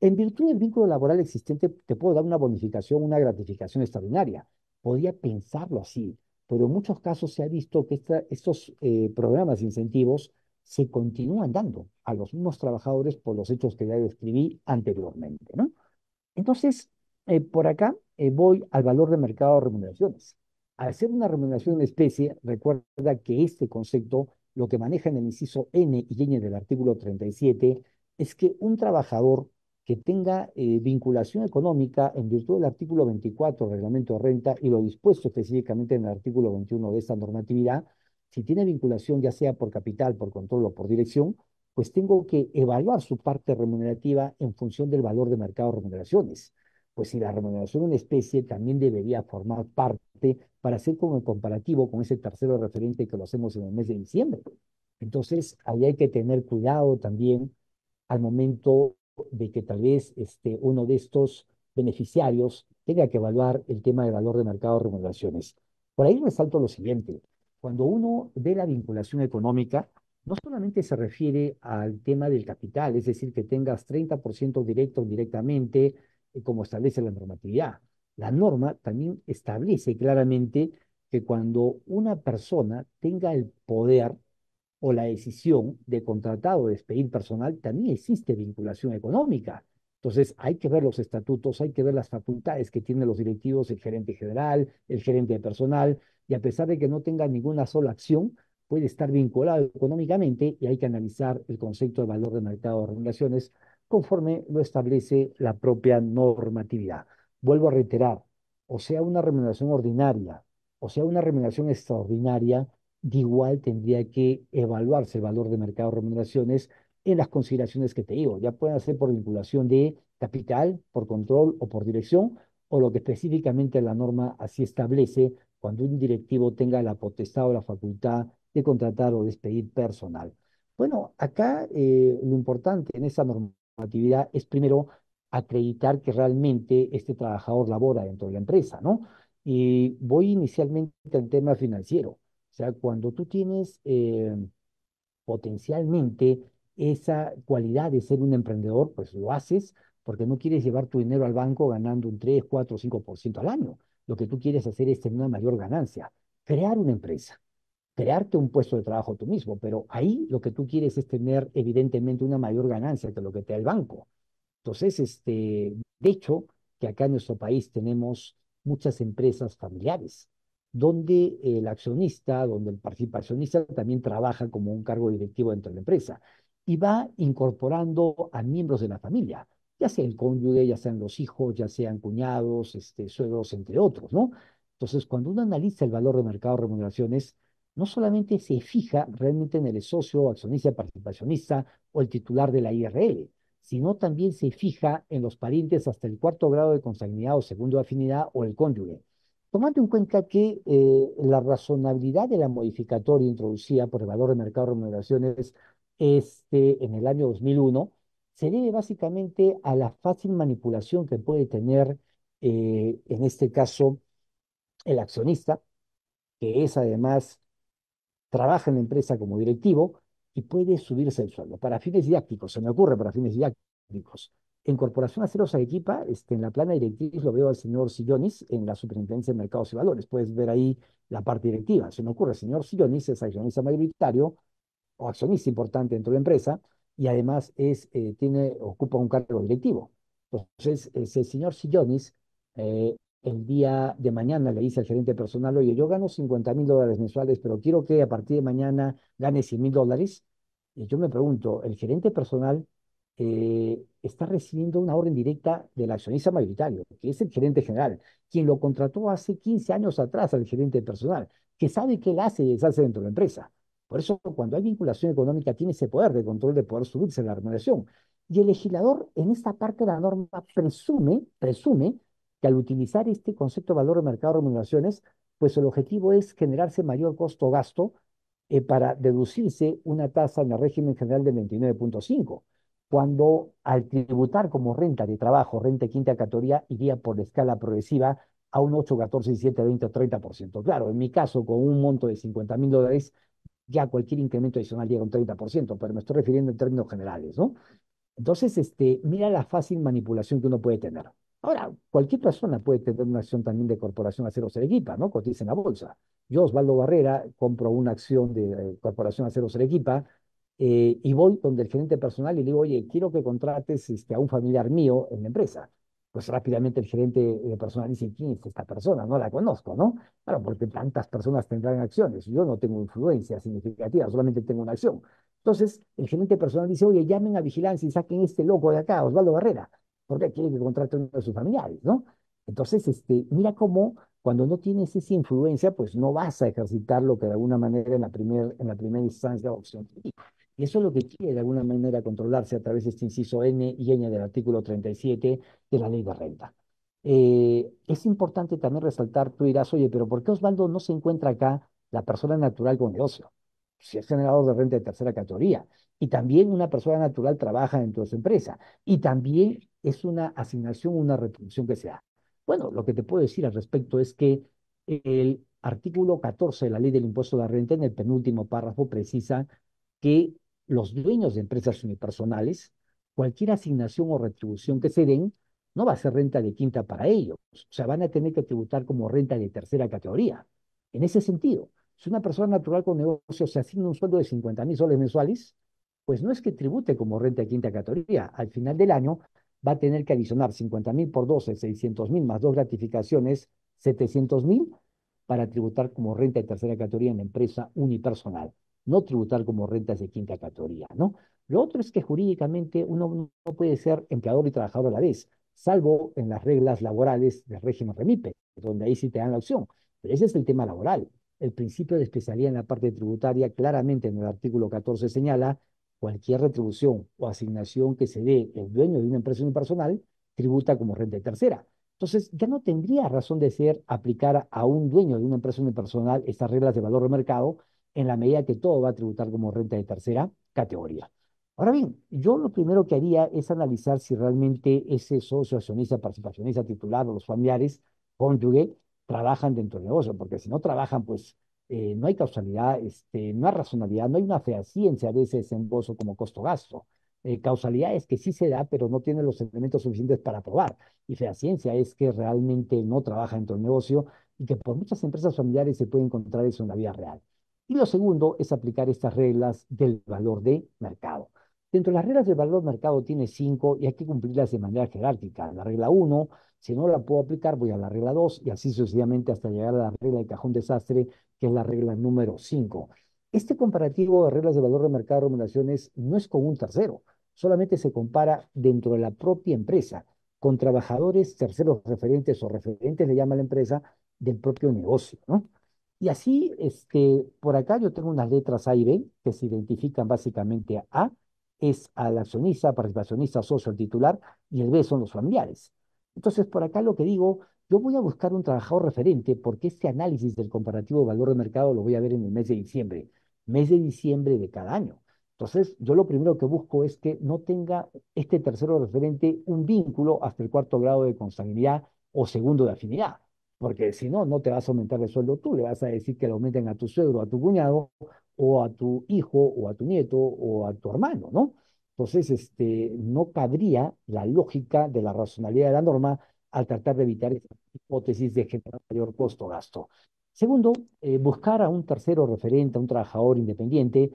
en virtud del vínculo laboral existente, te puedo dar una bonificación, una gratificación extraordinaria. Podría pensarlo así, pero en muchos casos se ha visto que estos programas de incentivos se continúan dando a los mismos trabajadores por los hechos que ya describí anteriormente, ¿no? Entonces, por acá voy al valor de mercado de remuneraciones. Al ser una remuneración en especie, recuerda que este concepto, lo que maneja en el inciso N y Ñ del artículo 37, es que un trabajador que tenga vinculación económica en virtud del artículo 24 del reglamento de renta y lo dispuesto específicamente en el artículo 21 de esta normatividad, si tiene vinculación ya sea por capital, por control o por dirección, pues tengo que evaluar su parte remunerativa en función del valor de mercado de remuneraciones. Pues si la remuneración en especie también debería formar parte para hacer como el comparativo con ese tercero referente que lo hacemos en el mes de diciembre. Entonces, ahí hay que tener cuidado también al momento de que tal vez uno de estos beneficiarios tenga que evaluar el tema de valor de mercado de remuneraciones. Por ahí resalto lo siguiente, cuando uno ve la vinculación económica, no solamente se refiere al tema del capital, es decir, que tengas 30% directo o indirectamente, como establece la normatividad. La norma también establece claramente que cuando una persona tenga el poder o la decisión de contratar o despedir personal, también existe vinculación económica. Entonces, hay que ver los estatutos, hay que ver las facultades que tienen los directivos, el gerente general, el gerente de personal, y a pesar de que no tenga ninguna sola acción, puede estar vinculado económicamente y hay que analizar el concepto de valor de mercado de remuneraciones conforme lo establece la propia normatividad. Vuelvo a reiterar, o sea, una remuneración ordinaria, o sea, una remuneración extraordinaria, de igual tendría que evaluarse el valor de mercado de remuneraciones en las consideraciones que te digo. Ya pueden ser por vinculación de capital, por control o por dirección, o lo que específicamente la norma así establece cuando un directivo tenga la potestad o la facultad de contratar o despedir personal. Bueno, acá lo importante en esa normatividad es primero acreditar que realmente este trabajador labora dentro de la empresa, ¿no? Y voy inicialmente al tema financiero. O sea, cuando tú tienes potencialmente esa cualidad de ser un emprendedor, pues lo haces porque no quieres llevar tu dinero al banco ganando un 3, 4, 5% al año. Lo que tú quieres hacer es tener una mayor ganancia, crear una empresa, crearte un puesto de trabajo tú mismo, pero ahí lo que tú quieres es tener evidentemente una mayor ganancia que lo que te da el banco. Entonces, de hecho, que acá en nuestro país tenemos muchas empresas familiares, donde el accionista, donde el participacionista también trabaja como un cargo directivo dentro de la empresa y va incorporando a miembros de la familia, ya sea el cónyuge, ya sean los hijos, ya sean cuñados, suegros, entre otros, ¿no? Entonces, cuando uno analiza el valor de mercado de remuneraciones, no solamente se fija realmente en el socio, accionista, participacionista o el titular de la IRL, sino también se fija en los parientes hasta el cuarto grado de consanguinidad o segundo de afinidad o el cónyuge. Tomando en cuenta que la razonabilidad de la modificatoria introducida por el valor de mercado de remuneraciones en el año 2001 se debe básicamente a la fácil manipulación que puede tener, en este caso, el accionista, que es además trabaja en la empresa como directivo y puede subirse el sueldo. Para fines didácticos, se me ocurre para fines didácticos. En Corporación Aceros Arequipa, en la plana directriz lo veo al señor Sillonis en la Superintendencia de Mercados y Valores. Puedes ver ahí la parte directiva. Se me ocurre, el señor Sillonis es accionista mayoritario o accionista importante dentro de la empresa y además ocupa un cargo directivo. Entonces, ese señor Sillonis, el día de mañana le dice al gerente personal, oye, yo gano $50,000 mensuales, pero quiero que a partir de mañana gane $100,000. Y yo me pregunto, el gerente personal está recibiendo una orden directa del accionista mayoritario, que es el gerente general, quien lo contrató hace 15 años atrás al gerente personal, que sabe qué él hace y deshace dentro de la empresa. Por eso, cuando hay vinculación económica, tiene ese poder de control de poder subirse la remuneración. Y el legislador, en esta parte de la norma, presume que al utilizar este concepto de valor de mercado de remuneraciones, pues el objetivo es generarse mayor costo-gasto para deducirse una tasa en el régimen general del 29,5, cuando al tributar como renta de trabajo, renta de quinta categoría, iría por la escala progresiva a un 8, 14, 17, 20 o 30%. Claro, en mi caso, con un monto de $50,000, ya cualquier incremento adicional llega a un 30%, pero me estoy refiriendo en términos generales, ¿no? Entonces, mira la fácil manipulación que uno puede tener. Ahora, cualquier persona puede tener una acción también de Corporación Aceros Arequipa, ¿no? Cotiza en la bolsa. Yo, Osvaldo Barrera, compro una acción de Corporación Aceros Arequipa y voy donde el gerente personal y le digo, oye, quiero que contrates a un familiar mío en la empresa. Pues rápidamente el gerente personal dice, ¿quién es esta persona? No la conozco, ¿no? Claro, porque tantas personas tendrán acciones. Yo no tengo influencia significativa, solamente tengo una acción. Entonces, el gerente personal dice, oye, llamen a vigilancia y saquen este loco de acá, Osvaldo Barrera, porque quiere que contrate a uno de sus familiares, ¿no? Entonces, mira cómo cuando no tienes esa influencia, pues no vas a ejercitar lo que de alguna manera en la primera instancia opción. Y eso es lo que quiere de alguna manera controlarse a través de este inciso N y N del artículo 37 de la ley de renta. Es importante también resaltar, tú dirás, oye, pero ¿por qué Osvaldo no se encuentra acá la persona natural con negocio? Si es generador de renta de tercera categoría. Y también una persona natural trabaja dentro de su empresa. Y también es una asignación, una retribución que se da. Bueno, lo que te puedo decir al respecto es que el artículo 14 de la ley del impuesto de la renta, en el penúltimo párrafo, precisa que los dueños de empresas unipersonales, cualquier asignación o retribución que se den, no va a ser renta de quinta para ellos. O sea, van a tener que tributar como renta de tercera categoría. En ese sentido, si una persona natural con negocio se asigna un sueldo de $50,000 mensuales, pues no es que tribute como renta de quinta categoría. Al final del año va a tener que adicionar 50,000 por 12, 600,000 más dos gratificaciones, 700,000 para tributar como renta de tercera categoría en la empresa unipersonal, no tributar como rentas de quinta categoría, ¿no? Lo otro es que jurídicamente uno no puede ser empleador y trabajador a la vez, salvo en las reglas laborales del régimen REMIPE, donde ahí sí te dan la opción. Pero ese es el tema laboral. El principio de especialidad en la parte tributaria claramente en el artículo 14 señala cualquier retribución o asignación que se dé el dueño de una empresa unipersonal tributa como renta de tercera. Entonces, ya no tendría razón de ser aplicar a un dueño de una empresa unipersonal estas reglas de valor de mercado en la medida que todo va a tributar como renta de tercera categoría. Ahora bien, yo lo primero que haría es analizar si realmente ese socio, accionista, participacionista, titular o los familiares, cónyuge, trabajan dentro del negocio, porque si no trabajan, pues no hay causalidad, no hay razonabilidad, no hay una fehaciencia de ese desembolso como costo-gasto. Causalidad es que sí se da, pero no tiene los elementos suficientes para probar. Y fehaciencia es que realmente no trabaja dentro del negocio y que por muchas empresas familiares se puede encontrar eso en la vida real. Y lo segundo es aplicar estas reglas del valor de mercado. Dentro de las reglas del valor de mercado tiene cinco y hay que cumplirlas de manera jerárquica. La regla uno, si no la puedo aplicar, voy a la regla 2 y así sucesivamente hasta llegar a la regla de cajón desastre, que es la regla número 5. Este comparativo de reglas de valor de mercado de remuneraciones no es con un tercero, solamente se compara dentro de la propia empresa, con trabajadores, terceros referentes o referentes, le llama la empresa, del propio negocio, ¿no? Y así, por acá yo tengo unas letras A y B que se identifican básicamente a A es al accionista, participacionista, socio, el titular, y el B son los familiares. Entonces, por acá lo que digo, yo voy a buscar un trabajador referente porque este análisis del comparativo de valor de mercado lo voy a ver en el mes de diciembre de cada año. Entonces, yo lo primero que busco es que no tenga este tercero referente un vínculo hasta el cuarto grado de consanguinidad o segundo de afinidad, porque si no, no te vas a aumentar el sueldo tú, le vas a decir que le aumenten a tu suegro, a tu cuñado, o a tu hijo, o a tu nieto, o a tu hermano, ¿no? Entonces, no cabría la lógica de la razonabilidad de la norma al tratar de evitar esa hipótesis de generar mayor costo-gasto. Segundo, buscar a un tercero referente, a un trabajador independiente.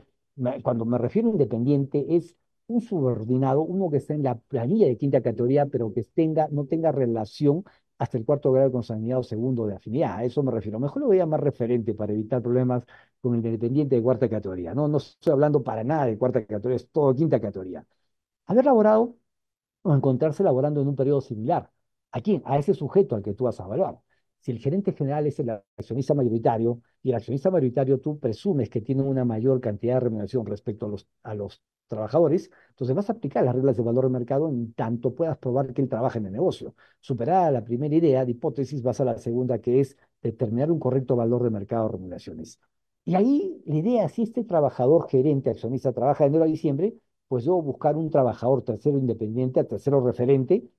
Cuando me refiero a independiente, es un subordinado, uno que está en la planilla de quinta categoría, pero que no tenga relación hasta el cuarto grado de consanguinidad o segundo de afinidad. A eso me refiero. Mejor lo voy a llamar referente para evitar problemas con el independiente de cuarta categoría. No, no estoy hablando para nada de cuarta categoría, es todo quinta categoría. Haber laborado o encontrarse laborando en un periodo similar. ¿A quién? A ese sujeto al que tú vas a evaluar. Si el gerente general es el accionista mayoritario y el accionista mayoritario tú presumes que tiene una mayor cantidad de remuneración respecto a los trabajadores, entonces vas a aplicar las reglas de valor de mercado en tanto puedas probar que él trabaja en el negocio. Superada la primera idea de hipótesis, vas a la segunda, que es determinar un correcto valor de mercado de remuneraciones. Y ahí la idea, si este trabajador gerente accionista trabaja de enero a diciembre, pues debo buscar un trabajador tercero independiente, a tercero referente,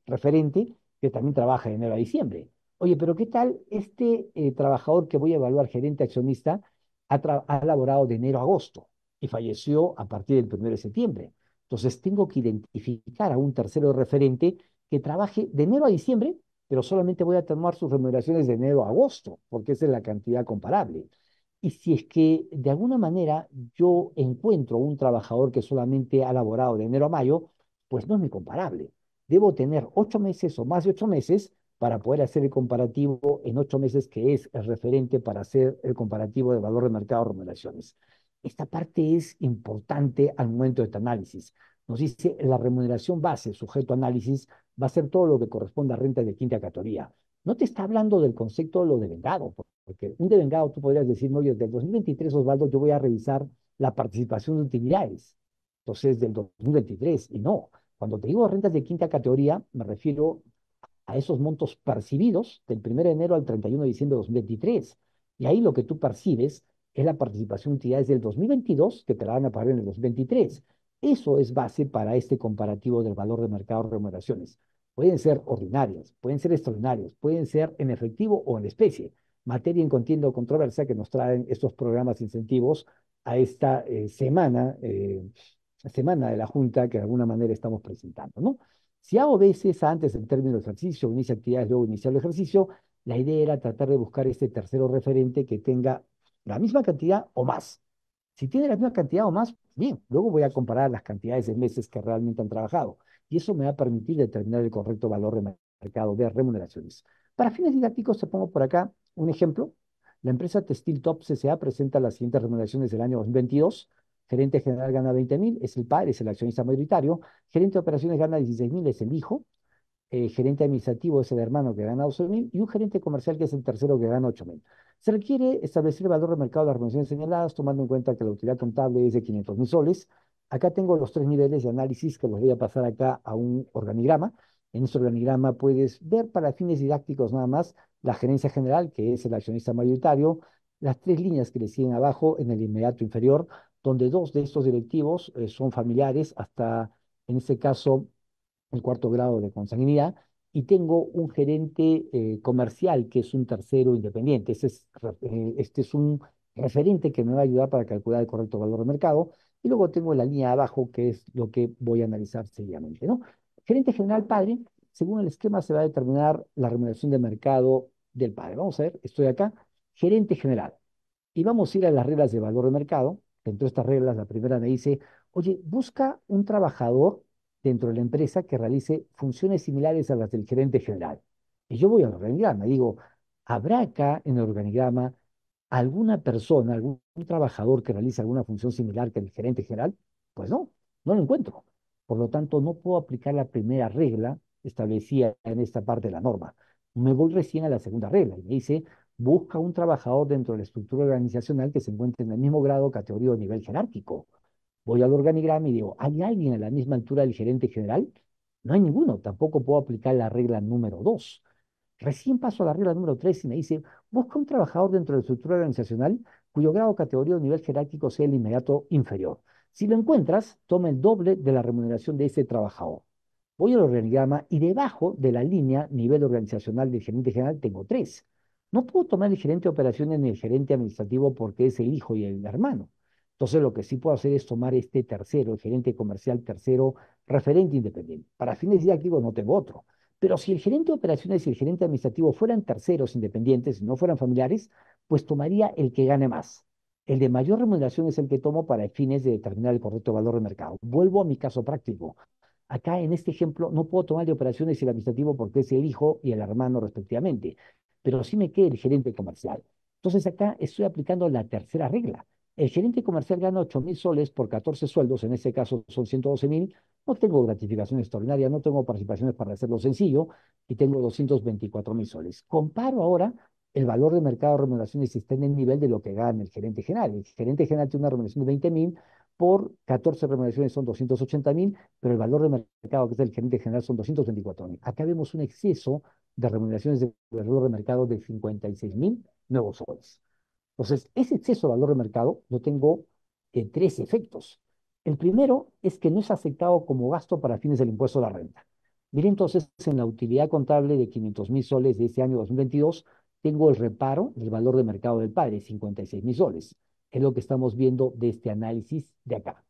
que también trabaja de enero a diciembre. Oye, pero ¿qué tal este trabajador que voy a evaluar, gerente accionista, ha laborado de enero a agosto y falleció a partir del 1 de septiembre? Entonces tengo que identificar a un tercero referente que trabaje de enero a diciembre, pero solamente voy a tomar sus remuneraciones de enero a agosto, porque esa es la cantidad comparable. Y si es que de alguna manera yo encuentro un trabajador que solamente ha laborado de enero a mayo, pues no es muy comparable. Debo tener 8 meses o más de 8 meses para poder hacer el comparativo en 8 meses, que es el referente para hacer el comparativo de valor de mercado de remuneraciones. Esta parte es importante al momento de este análisis. Nos dice la remuneración base, sujeto a análisis, va a ser todo lo que corresponde a renta de quinta categoría. No te está hablando del concepto de lo devengado, porque un devengado tú podrías decir, oye, desde el 2023, Osvaldo, yo voy a revisar la participación de utilidades. Entonces, del 2023, y no. Cuando te digo rentas de quinta categoría, me refiero a esos montos percibidos del 1 de enero al 31 de diciembre de 2023. Y ahí lo que tú percibes es la participación de utilidades del 2022 que te la van a pagar en el 2023. Eso es base para este comparativo del valor de mercado de remuneraciones. Pueden ser ordinarias, pueden ser extraordinarias, pueden ser en efectivo o en especie. Materia en contienda o controversia que nos traen estos programas incentivos a esta semana de la Junta que de alguna manera estamos presentando, ¿no? Si hago veces antes del término del ejercicio, inicia actividades, luego iniciar el ejercicio, la idea era tratar de buscar este tercero referente que tenga la misma cantidad o más. Si tiene la misma cantidad o más, bien, luego voy a comparar las cantidades de meses que realmente han trabajado y eso me va a permitir determinar el correcto valor de mercado de remuneraciones. Para fines didácticos, te pongo por acá un ejemplo. La empresa Textil Top CCA presenta las siguientes remuneraciones del año 2022. Gerente general gana 20.000, es el padre, es el accionista mayoritario. Gerente de operaciones gana 16.000, es el hijo. Gerente administrativo es el hermano que gana 12.000 y un gerente comercial que es el tercero que gana 8.000. Se requiere establecer el valor de mercado de las remuneraciones señaladas, tomando en cuenta que la utilidad contable es de 500.000 soles. Acá tengo los tres niveles de análisis que los voy a pasar acá a un organigrama. En este organigrama puedes ver para fines didácticos nada más la gerencia general, que es el accionista mayoritario, las tres líneas que le siguen abajo en el inmediato inferior, donde dos de estos directivos son familiares hasta, en este caso, el cuarto grado de consanguinidad, y tengo un gerente comercial que es un tercero independiente. Este es un referente que me va a ayudar para calcular el correcto valor de mercado. Y luego tengo la línea de abajo, que es lo que voy a analizar seguidamente, ¿no? Gerente general padre, según el esquema se va a determinar la remuneración de mercado del padre. Vamos a ver, estoy acá, gerente general. Y vamos a ir a las reglas de valor de mercado. Dentro de estas reglas, la primera me dice, oye, busca un trabajador dentro de la empresa que realice funciones similares a las del gerente general. Y yo voy al organigrama, digo, ¿habrá acá en el organigrama alguna persona, algún trabajador que realice alguna función similar que el gerente general? Pues no, no lo encuentro. Por lo tanto, no puedo aplicar la primera regla establecida en esta parte de la norma. Me voy recién a la segunda regla y me dice, busca un trabajador dentro de la estructura organizacional que se encuentre en el mismo grado, categoría o nivel jerárquico. Voy al organigrama y digo, ¿hay alguien a la misma altura del gerente general? No hay ninguno, tampoco puedo aplicar la regla número 2. Recién paso a la regla número 3 y me dice, busca un trabajador dentro de la estructura organizacional cuyo grado, categoría o nivel jerárquico sea el inmediato inferior. Si lo encuentras, toma el doble de la remuneración de ese trabajador. Voy al organigrama y debajo de la línea nivel organizacional del gerente general tengo tres. No puedo tomar el gerente de operaciones ni el gerente administrativo porque es el hijo y el hermano. Entonces lo que sí puedo hacer es tomar este tercero, el gerente comercial tercero, referente independiente. Para fines didácticos no tengo otro. Pero si el gerente de operaciones y el gerente administrativo fueran terceros independientes, no fueran familiares, pues tomaría el que gane más. El de mayor remuneración es el que tomo para fines de determinar el correcto valor de mercado. Vuelvo a mi caso práctico. Acá en este ejemplo no puedo tomar de operaciones el administrativo porque es el hijo y el hermano respectivamente, pero sí me queda el gerente comercial. Entonces acá estoy aplicando la tercera regla. El gerente comercial gana 8.000 soles por 14 sueldos, en este caso son 112.000. No tengo gratificación extraordinaria, no tengo participaciones para hacerlo sencillo y tengo 224.000 soles. Comparo ahora el valor de mercado de remuneraciones si está en el nivel de lo que gana el gerente general. El gerente general tiene una remuneración de 20.000, por 14 remuneraciones son 280.000, pero el valor de mercado que es el gerente general son 224.000. Acá vemos un exceso de remuneraciones de valor de mercado de 56.000 nuevos soles. Entonces, ese exceso de valor de mercado lo tengo en tres efectos. El primero es que no es aceptado como gasto para fines del impuesto a la renta. Mire entonces, en la utilidad contable de 500.000 soles de este año 2022, tengo el reparo del valor de mercado del padre, 56.000 soles. Es lo que estamos viendo de este análisis de acá.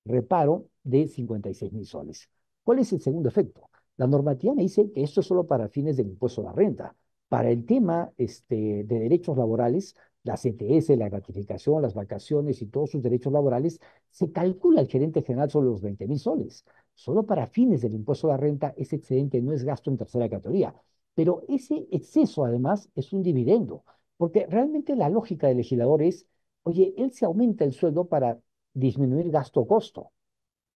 Reparo de 56.000 soles. ¿Cuál es el segundo efecto? La normativa me dice que esto es solo para fines del impuesto a la renta. Para el tema de derechos laborales, la CTS, la gratificación, las vacaciones y todos sus derechos laborales, se calcula el gerente general sobre los 20.000 soles. Solo para fines del impuesto a la renta, ese excedente no es gasto en tercera categoría. Pero ese exceso, además, es un dividendo, porque realmente la lógica del legislador es, oye, él se aumenta el sueldo para disminuir gasto-costo,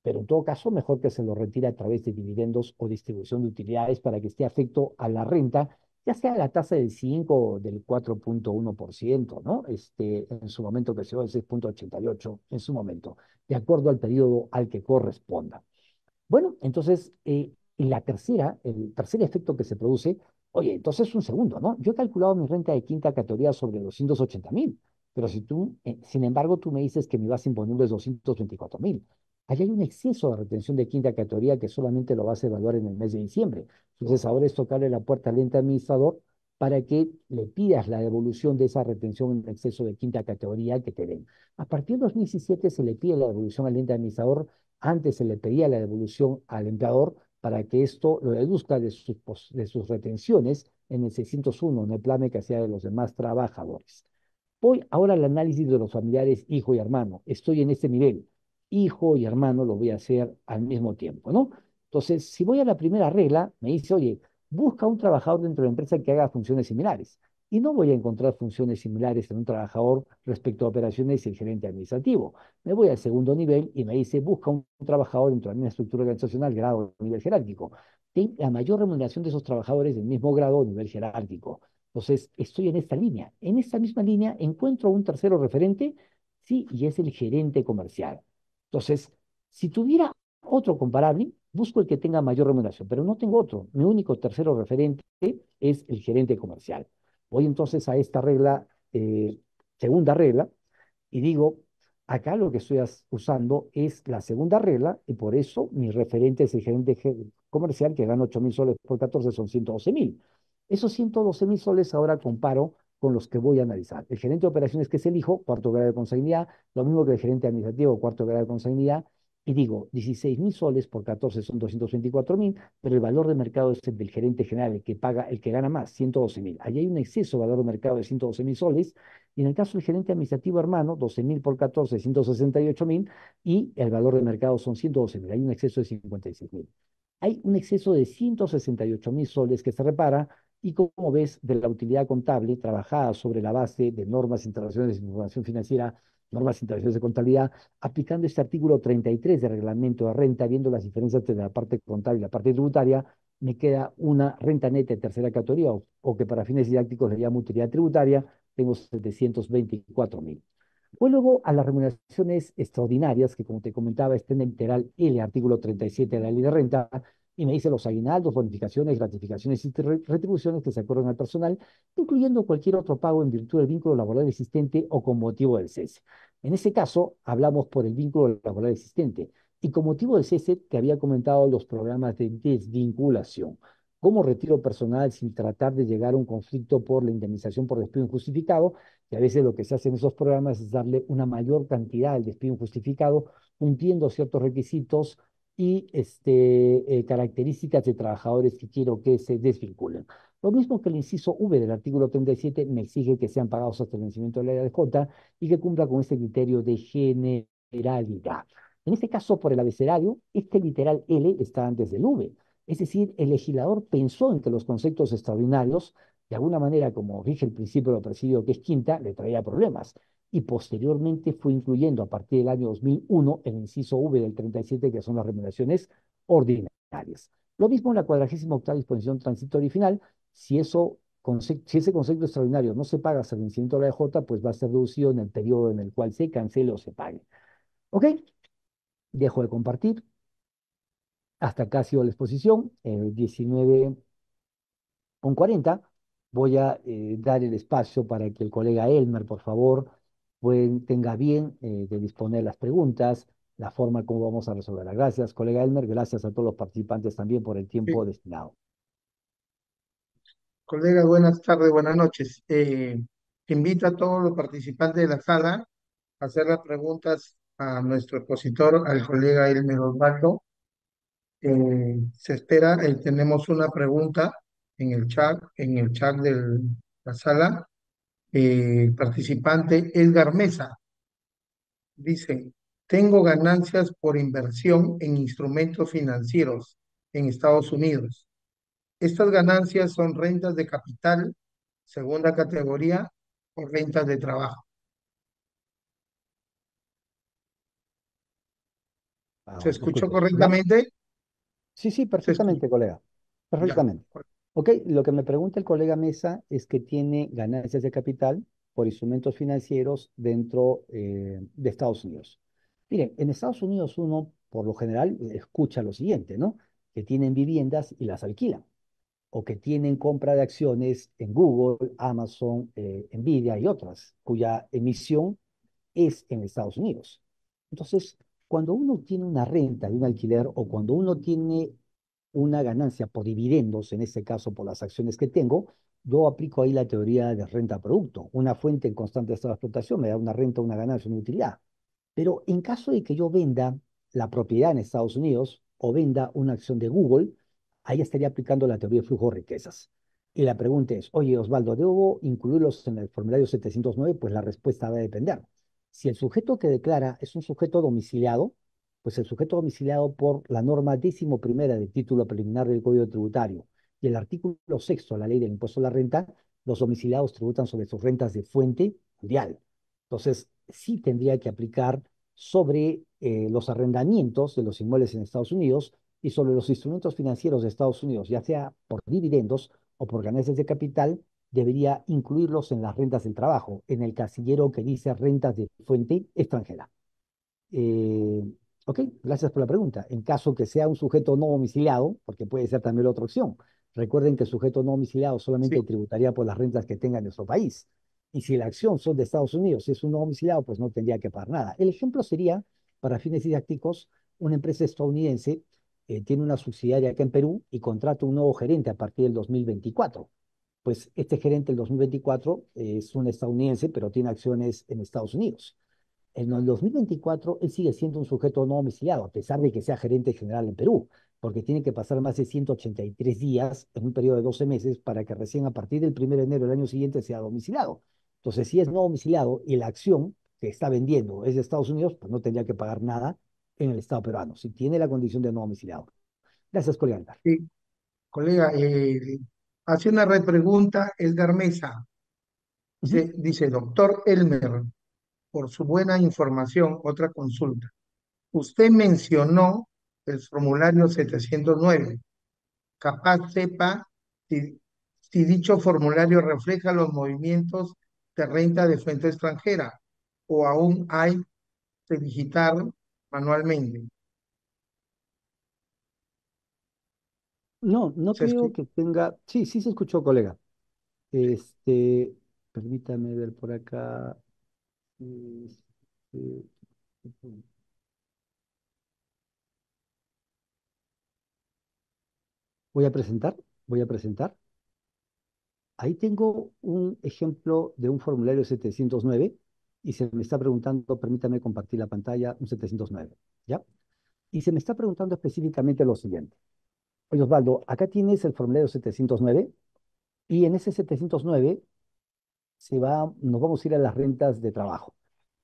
pero en todo caso, mejor que se lo retire a través de dividendos o distribución de utilidades para que esté afecto a la renta, ya sea la tasa del 5 o del 4.1%, ¿no? En su momento que creció el 6.88 en su momento, de acuerdo al periodo al que corresponda. Bueno, entonces, el tercer efecto que se produce, oye, entonces un segundo, ¿no? Yo he calculado mi renta de quinta categoría sobre 280.000, pero si tú, sin embargo, tú me dices que mi base imponible es 224.000. Allí hay un exceso de retención de quinta categoría que solamente lo vas a evaluar en el mes de diciembre. Entonces, ahora es tocarle la puerta al ente administrador para que le pidas la devolución de esa retención en exceso de quinta categoría que te den. A partir de 2017 se le pide la devolución al ente administrador. Antes se le pedía la devolución al empleador para que esto lo deduzca de sus retenciones en el 601, en el plan que hacía de los demás trabajadores. Voy ahora al análisis de los familiares hijo y hermano. Estoy en este nivel. Hijo y hermano lo voy a hacer al mismo tiempo, ¿no? Entonces, si voy a la primera regla, me dice, oye, busca un trabajador dentro de la empresa que haga funciones similares. Y no voy a encontrar funciones similares en un trabajador respecto a operaciones y el gerente administrativo. Me voy al segundo nivel y me dice, busca un trabajador dentro de la misma estructura organizacional, grado o nivel jerárquico. Ten la mayor remuneración de esos trabajadores del mismo grado o nivel jerárquico. Entonces, estoy en esta línea. En esta misma línea encuentro un tercero referente, sí, y es el gerente comercial. Entonces, si tuviera otro comparable, busco el que tenga mayor remuneración, pero no tengo otro. Mi único tercero referente es el gerente comercial. Voy entonces a esta regla, segunda regla, y digo, acá lo que estoy usando es la segunda regla, y por eso mi referente es el gerente comercial que gana 8.000 soles por 14, son 112.000. Esos 112.000 soles ahora comparo con los que voy a analizar. El gerente de operaciones, que es el hijo, cuarto grado de consanguinidad, lo mismo que el gerente administrativo, cuarto grado de consanguinidad, y digo, 16.000 soles por 14 son 224.000, pero el valor de mercado es el del gerente general, el que paga, el que gana más, 112.000. Allí hay un exceso de valor de mercado de 112.000 soles, y en el caso del gerente administrativo hermano, 12.000 por 14, 168.000, y el valor de mercado son 112.000. Hay un exceso de 56.000. Hay un exceso de 168.000 soles que se repara y, como ves, de la utilidad contable trabajada sobre la base de normas internacionales de información financiera, normas internacionales de contabilidad, aplicando este artículo 33 del reglamento de renta, viendo las diferencias entre la parte contable y la parte tributaria, me queda una renta neta de tercera categoría, o que para fines didácticos le llamo utilidad tributaria, tengo 724.000. Voy luego a las remuneraciones extraordinarias, que como te comentaba, está en el literal L, artículo 37 de la ley de renta, y me dice los aguinaldos, bonificaciones, gratificaciones y retribuciones que se acuerdan al personal, incluyendo cualquier otro pago en virtud del vínculo laboral existente o con motivo del cese. En este caso, hablamos por el vínculo laboral existente. Y con motivo del cese, te había comentado los programas de desvinculación. Como retiro personal sin tratar de llegar a un conflicto por la indemnización por despido injustificado, que a veces lo que se hace en esos programas es darle una mayor cantidad al despido injustificado, cumpliendo ciertos requisitos y características de trabajadores que quiero que se desvinculen. Lo mismo que el inciso V del artículo 37 me exige que sean pagados hasta el vencimiento de la ADJ y que cumpla con este criterio de generalidad. En este caso, por el abecedario, este literal L está antes del V. Es decir, el legislador pensó en que los conceptos extraordinarios, de alguna manera, como rige el principio de lo percibido que es quinta, le traía problemas. Y posteriormente fue incluyendo a partir del año 2001 el inciso V del 37, que son las remuneraciones ordinarias. Lo mismo en la 48ª disposición transitoria y final, si ese concepto extraordinario no se paga hasta el vencimiento de la EJ, pues va a ser reducido en el periodo en el cual se cancele o se pague. ¿Ok? Dejo de compartir. Hasta acá ha sido la exposición. 19:40. Voy a dar el espacio para que el colega Elmer, por favor, tenga bien de disponer las preguntas, la forma como vamos a resolverlas. Gracias, colega Elmer. Gracias a todos los participantes también por el Sí, tiempo destinado. colega, buenas tardes, buenas noches. Invito a todos los participantes de la sala a hacer las preguntas a nuestro expositor, al colega Elmer Osvaldo. Se espera, tenemos una pregunta en el chat de la sala. El participante Edgar Mesa dice, tengo ganancias por inversión en instrumentos financieros en Estados Unidos. Estas ganancias son rentas de capital, segunda categoría, o rentas de trabajo. ¿Se Ahora te escuchó escucho. ¿Ya? correctamente? Sí, sí, Se escuchó. perfectamente, colega. Ya. Perfectamente. Ok, lo que me pregunta el colega Mesa es que tiene ganancias de capital por instrumentos financieros dentro de Estados Unidos. Miren, en Estados Unidos uno, por lo general, escucha lo siguiente, ¿no? Que tienen viviendas y las alquilan, o que tienen compra de acciones en Google, Amazon, Nvidia y otras, cuya emisión es en Estados Unidos. Entonces, cuando uno tiene una renta de un alquiler o cuando uno tiene una ganancia por dividendos, en este caso por las acciones que tengo, yo aplico ahí la teoría de renta-producto. Una fuente en constante estado de explotación me da una renta, una ganancia, una utilidad. Pero en caso de que yo venda la propiedad en Estados Unidos o venda una acción de Google, ahí estaría aplicando la teoría de flujo de riquezas. Y la pregunta es, oye, Osvaldo, ¿debo incluirlos en el formulario 709? Pues la respuesta va a depender. Si el sujeto que declara es un sujeto domiciliado, pues el sujeto domiciliado por la norma 11ª del título preliminar del Código Tributario y el artículo sexto de la ley del impuesto a la renta, los domiciliados tributan sobre sus rentas de fuente mundial. Entonces, sí tendría que aplicar sobre los arrendamientos de los inmuebles en Estados Unidos y sobre los instrumentos financieros de Estados Unidos, ya sea por dividendos o por ganancias de capital, debería incluirlos en las rentas del trabajo, en el casillero que dice rentas de fuente extranjera. Eh, ok, gracias por la pregunta. En caso que sea un sujeto no domiciliado, porque puede ser también la otra opción, recuerden que el sujeto no domiciliado Sí, solamente tributaría por las rentas que tenga en nuestro país. Y si la acción son de Estados Unidos, si es un no domiciliado, pues no tendría que pagar nada. El ejemplo sería, para fines didácticos, una empresa estadounidense tiene una subsidiaria acá en Perú y contrata un nuevo gerente a partir del 2024. Pues este gerente del 2024 es un estadounidense, pero tiene acciones en Estados Unidos. En el 2024, él sigue siendo un sujeto no domiciliado, a pesar de que sea gerente general en Perú, porque tiene que pasar más de 183 días en un periodo de 12 meses para que recién a partir del 1 de enero del año siguiente sea domiciliado. Entonces, si es no domiciliado y la acción que está vendiendo es de Estados Unidos, pues no tendría que pagar nada en el Estado peruano, si tiene la condición de no domiciliado. Gracias, colega. sí. Colega, hace una repregunta Edgar Mesa. Ujú. Dice, doctor Elmer, por su buena información, otra consulta. Usted mencionó el formulario 709. Capaz sepa si, si dicho formulario refleja los movimientos de renta de fuente extranjera. o aún hay que digitar manualmente? No, no ¿Se creo escu- que tenga. Sí, sí se escuchó, colega. Este, permítame ver por acá. Este, voy a presentar, voy a presentar. Ahí tengo un ejemplo de un formulario 709 y se me está preguntando, permítame compartir la pantalla, un 709, ¿ya? Y se me está preguntando específicamente lo siguiente. Oye, Osvaldo, acá tienes el formulario 709 y en ese 709 nos vamos a ir a las rentas de trabajo.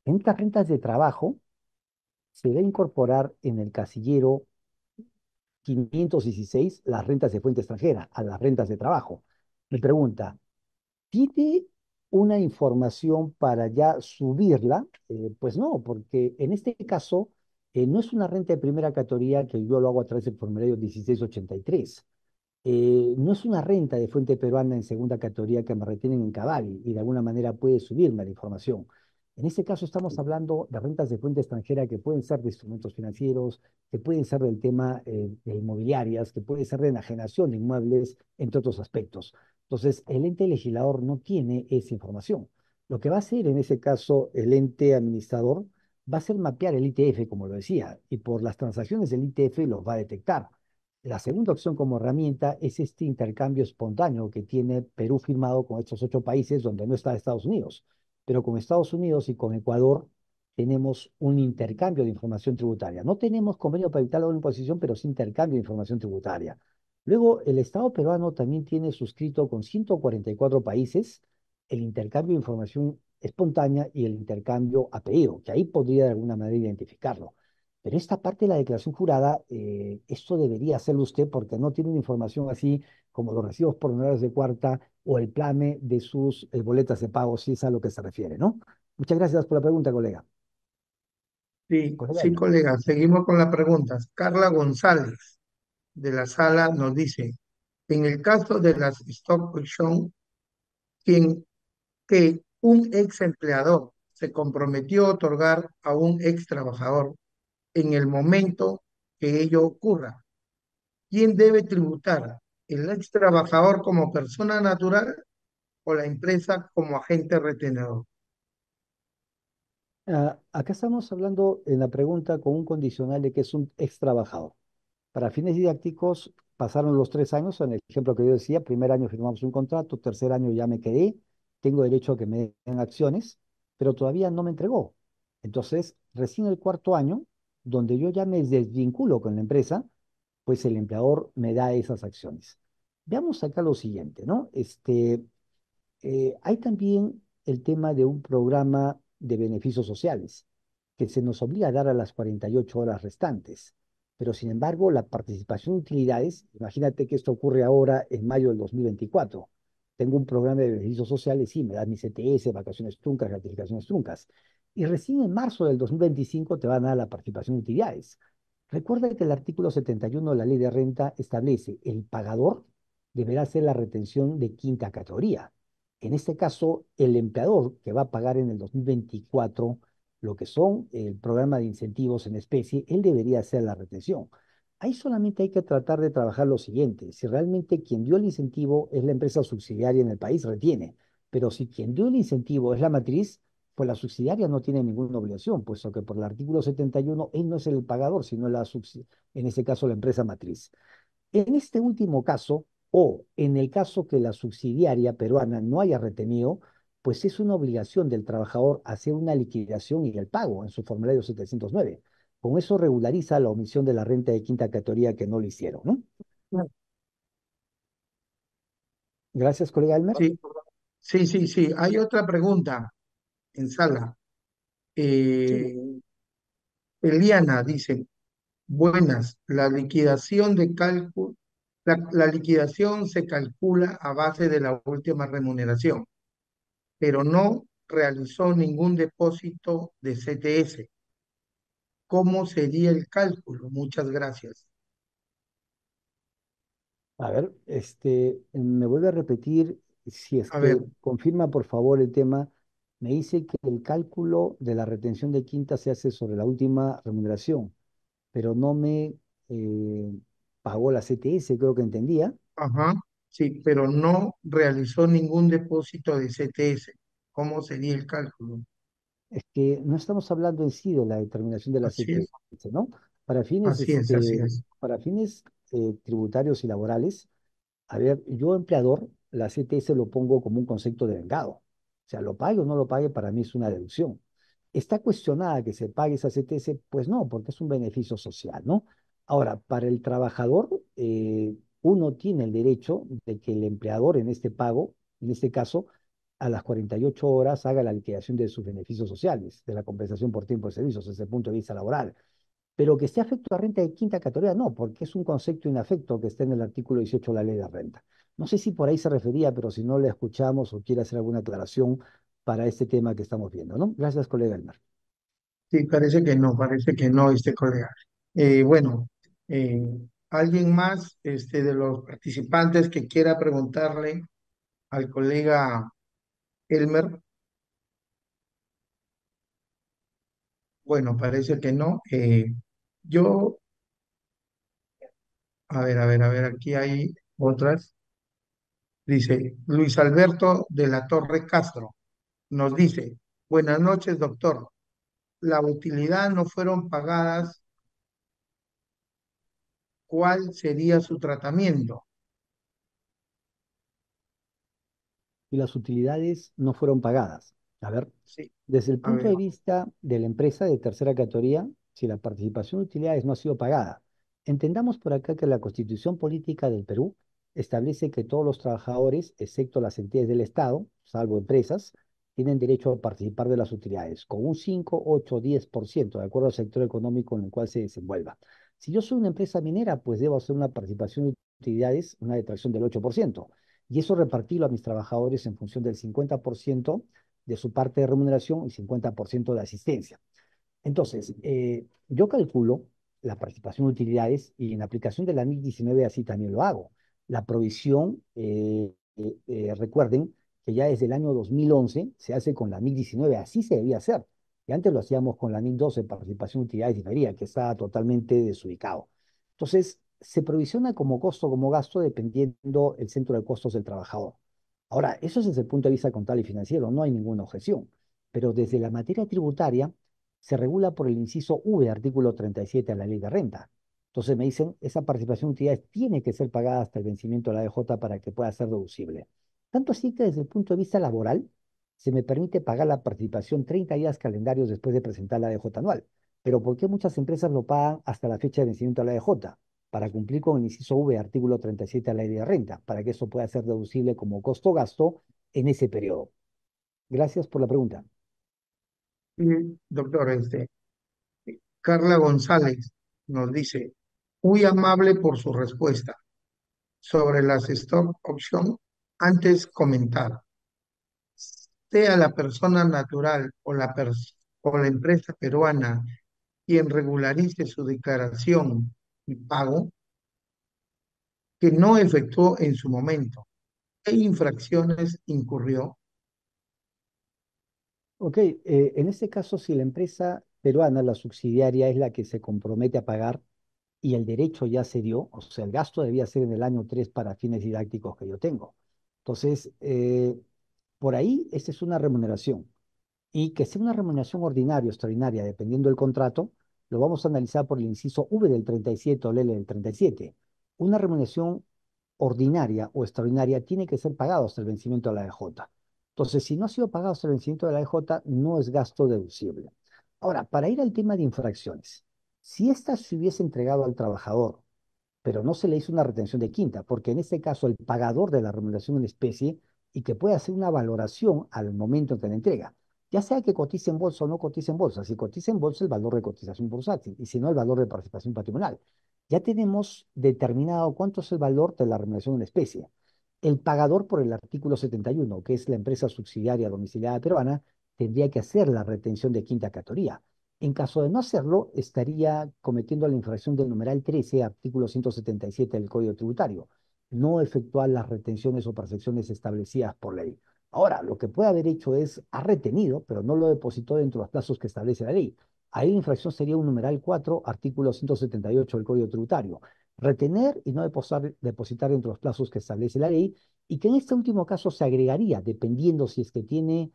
En estas rentas de trabajo se va a incorporar en el casillero 516 las rentas de fuente extranjera, a las rentas de trabajo. Me pregunta, ¿tiene una información para ya subirla? Pues no, porque en este caso no es una renta de primera categoría que yo lo hago a través del formulario 1683. No es una renta de fuente peruana en segunda categoría que me retienen en Cavalli y de alguna manera puede subirme la información. En este caso estamos hablando de rentas de fuente extranjera que pueden ser de instrumentos financieros, que pueden ser del tema de inmobiliarias, que pueden ser de enajenación de inmuebles, entre otros aspectos. Entonces, el ente legislador no tiene esa información. Lo que va a hacer en ese caso el ente administrador va a ser mapear el ITF, como lo decía, y por las transacciones del ITF los va a detectar. La segunda opción como herramienta es este intercambio espontáneo que tiene Perú firmado con estos 8 países donde no está Estados Unidos. Pero con Estados Unidos y con Ecuador tenemos un intercambio de información tributaria. No tenemos convenio para evitar la doble imposición, pero sí intercambio de información tributaria. Luego, el Estado peruano también tiene suscrito con 144 países el intercambio de información espontánea y el intercambio apellido, que ahí podría de alguna manera identificarlo. Pero esta parte de la declaración jurada, esto debería hacerlo usted porque no tiene una información así como los recibos por honorarios de cuarta o el plame de sus boletas de pago, si es a lo que se refiere, ¿no? Muchas gracias por la pregunta, colega. Sí, Colega sí, Elmer. colega, seguimos con las preguntas. Carla González de la sala nos dice, en el caso de las stock option, quien que un ex empleador se comprometió a otorgar a un ex trabajador en el momento que ello ocurra, ¿quién debe tributar? ¿El ex trabajador como persona natural o la empresa como agente retenedor? Acá estamos hablando en la pregunta con un condicional de que es un ex trabajador. Para fines didácticos, pasaron los 3 años, en el ejemplo que yo decía, primer año firmamos un contrato, tercer año ya me quedé, tengo derecho a que me den acciones, pero todavía no me entregó. Entonces, recién el cuarto año, donde yo ya me desvinculo con la empresa, pues el empleador me da esas acciones. Veamos acá lo siguiente, ¿no? Hay también el tema de un programa de beneficios sociales que se nos obliga a dar a las 48 horas restantes. Pero sin embargo, la participación de utilidades, imagínate que esto ocurre ahora en mayo del 2024. Tengo un programa de beneficios sociales, sí, me dan mis ETS, vacaciones truncas, gratificaciones truncas. Y recién en marzo del 2025 te van a dar la participación de utilidades. Recuerda que el artículo 71 de la ley de renta establece el pagador deberá hacer la retención de quinta categoría. En este caso, el empleador que va a pagar en el 2024 lo que son el programa de incentivos en especie, él debería hacer la retención. Ahí solamente hay que tratar de trabajar lo siguiente. Si realmente quien dio el incentivo es la empresa subsidiaria en el país, retiene. Pero si quien dio el incentivo es la matriz, pues la subsidiaria no tiene ninguna obligación, puesto que por el artículo 71 él no es el pagador, sino en este caso la empresa matriz. En este último caso, o en el caso que la subsidiaria peruana no haya retenido, pues es una obligación del trabajador hacer una liquidación y el pago en su formulario 709. Con eso regulariza la omisión de la renta de quinta categoría que no lo hicieron, ¿no? Gracias, colega Elmer. Sí, sí, sí, sí. Hay otra pregunta en sala. Sí. Eliana dice, buenas, la liquidación se calcula a base de la última remuneración, pero no realizó ningún depósito de CTS. ¿Cómo sería el cálculo? Muchas gracias. A ver, me vuelve a repetir, si es A ver, que confirma por favor el tema. Me dice que el cálculo de la retención de quinta se hace sobre la última remuneración, pero no me eh, pagó la CTS, creo que entendía. Ajá, sí, pero no realizó ningún depósito de CTS. ¿Cómo sería el cálculo? Es que no estamos hablando en sí de la determinación de la Así es, CTS, ¿no? Para fines, así es, así es. para fines tributarios y laborales, a ver, yo empleador, la CTS lo pongo como un concepto de vengado. O sea, lo pague o no lo pague, para mí es una deducción. ¿Está cuestionada que se pague esa CTS? Pues no, porque es un beneficio social, ¿no? Ahora, para el trabajador, uno tiene el derecho de que el empleador en este pago, en este caso, a las 48 horas haga la liquidación de sus beneficios sociales, de la compensación por tiempo de servicios desde el punto de vista laboral. Pero que esté afecto a renta de quinta categoría, no, porque es un concepto inafecto que está en el artículo 18 de la ley de renta. No sé si por ahí se refería, pero si no le escuchamos o quiere hacer alguna aclaración para este tema que estamos viendo, ¿no? Gracias, colega Elmar. Sí, parece que no, este colega. Bueno, eh, ¿alguien más de los participantes que quiera preguntarle al colega Elmer? Bueno, parece que no. Yo, a ver, aquí hay otras. Dice Luis Alberto de la Torre Castro. Nos dice, buenas noches, doctor. La utilidad no fueron pagadas. ¿Cuál sería su tratamiento? Y las utilidades no fueron pagadas. A ver, Sí, desde el a punto ver. de vista de la empresa de tercera categoría, si la participación de utilidades no ha sido pagada, entendamos por acá que la Constitución Política del Perú establece que todos los trabajadores, excepto las entidades del Estado, salvo empresas, tienen derecho a participar de las utilidades con un 5, 8, 10%, de acuerdo al sector económico en el cual se desenvuelva. Si yo soy una empresa minera, pues debo hacer una participación de utilidades, una detracción del 8%, y eso repartirlo a mis trabajadores en función del 50% de su parte de remuneración y 50% de asistencia. Entonces, yo calculo la participación de utilidades y en la aplicación de la NIC 19 así también lo hago. La provisión, recuerden que ya desde el año 2011 se hace con la NIC 19, así se debía hacer. Y antes lo hacíamos con la NIC 12, participación de utilidades diferida, que está totalmente desubicado. Entonces, se provisiona como costo, como gasto, dependiendo el centro de costos del trabajador. Ahora, eso es desde el punto de vista contable y financiero, no hay ninguna objeción. Pero desde la materia tributaria, se regula por el inciso V, artículo 37 de la ley de renta. Entonces me dicen, esa participación de utilidades tiene que ser pagada hasta el vencimiento de la ADJ para que pueda ser deducible. Tanto así que desde el punto de vista laboral, se me permite pagar la participación 30 días calendarios después de presentar la ADJ anual. Pero ¿por qué muchas empresas lo pagan hasta la fecha de vencimiento de la ADJ? Para cumplir con el inciso V, artículo 37 de la ley de renta, para que eso pueda ser deducible como costo-gasto en ese periodo. Gracias por la pregunta. Y, doctor, Carla González nos dice, muy amable por su respuesta sobre las stock option. Antes comentar, sea la persona natural o la empresa peruana quien regularice su declaración y pago que no efectuó en su momento. ¿Qué infracciones incurrió? Ok, en este caso, si la empresa peruana, la subsidiaria, es la que se compromete a pagar y el derecho ya se dio, o sea, el gasto debía ser en el año 3 para fines didácticos que yo tengo. Entonces, por ahí, esta es una remuneración. Y que sea una remuneración ordinaria o extraordinaria, dependiendo del contrato, lo vamos a analizar por el inciso V del 37 o L del 37. Una remuneración ordinaria o extraordinaria tiene que ser pagada hasta el vencimiento de la EJ. Entonces, si no ha sido pagado hasta el vencimiento de la EJ, no es gasto deducible. Ahora, para ir al tema de infracciones, si ésta se hubiese entregado al trabajador pero no se le hizo una retención de quinta, porque en este caso el pagador de la remuneración en especie y que puede hacer una valoración al momento en que la entrega, ya sea que cotice en bolsa o no cotice en bolsa. Si cotiza en bolsa, el valor de cotización bursátil y si no, el valor de participación patrimonial. Ya tenemos determinado cuánto es el valor de la remuneración en especie. El pagador por el artículo 71, que es la empresa subsidiaria domiciliada peruana, tendría que hacer la retención de quinta categoría. En caso de no hacerlo, estaría cometiendo la infracción del numeral 13, artículo 177 del Código Tributario, no efectuar las retenciones o percepciones establecidas por ley. Ahora, lo que puede haber hecho es, ha retenido, pero no lo depositó dentro de los plazos que establece la ley. Ahí la infracción sería un numeral 4, artículo 178 del Código Tributario. Retener y no depositar dentro de los plazos que establece la ley, y que en este último caso se agregaría, dependiendo si es que tiene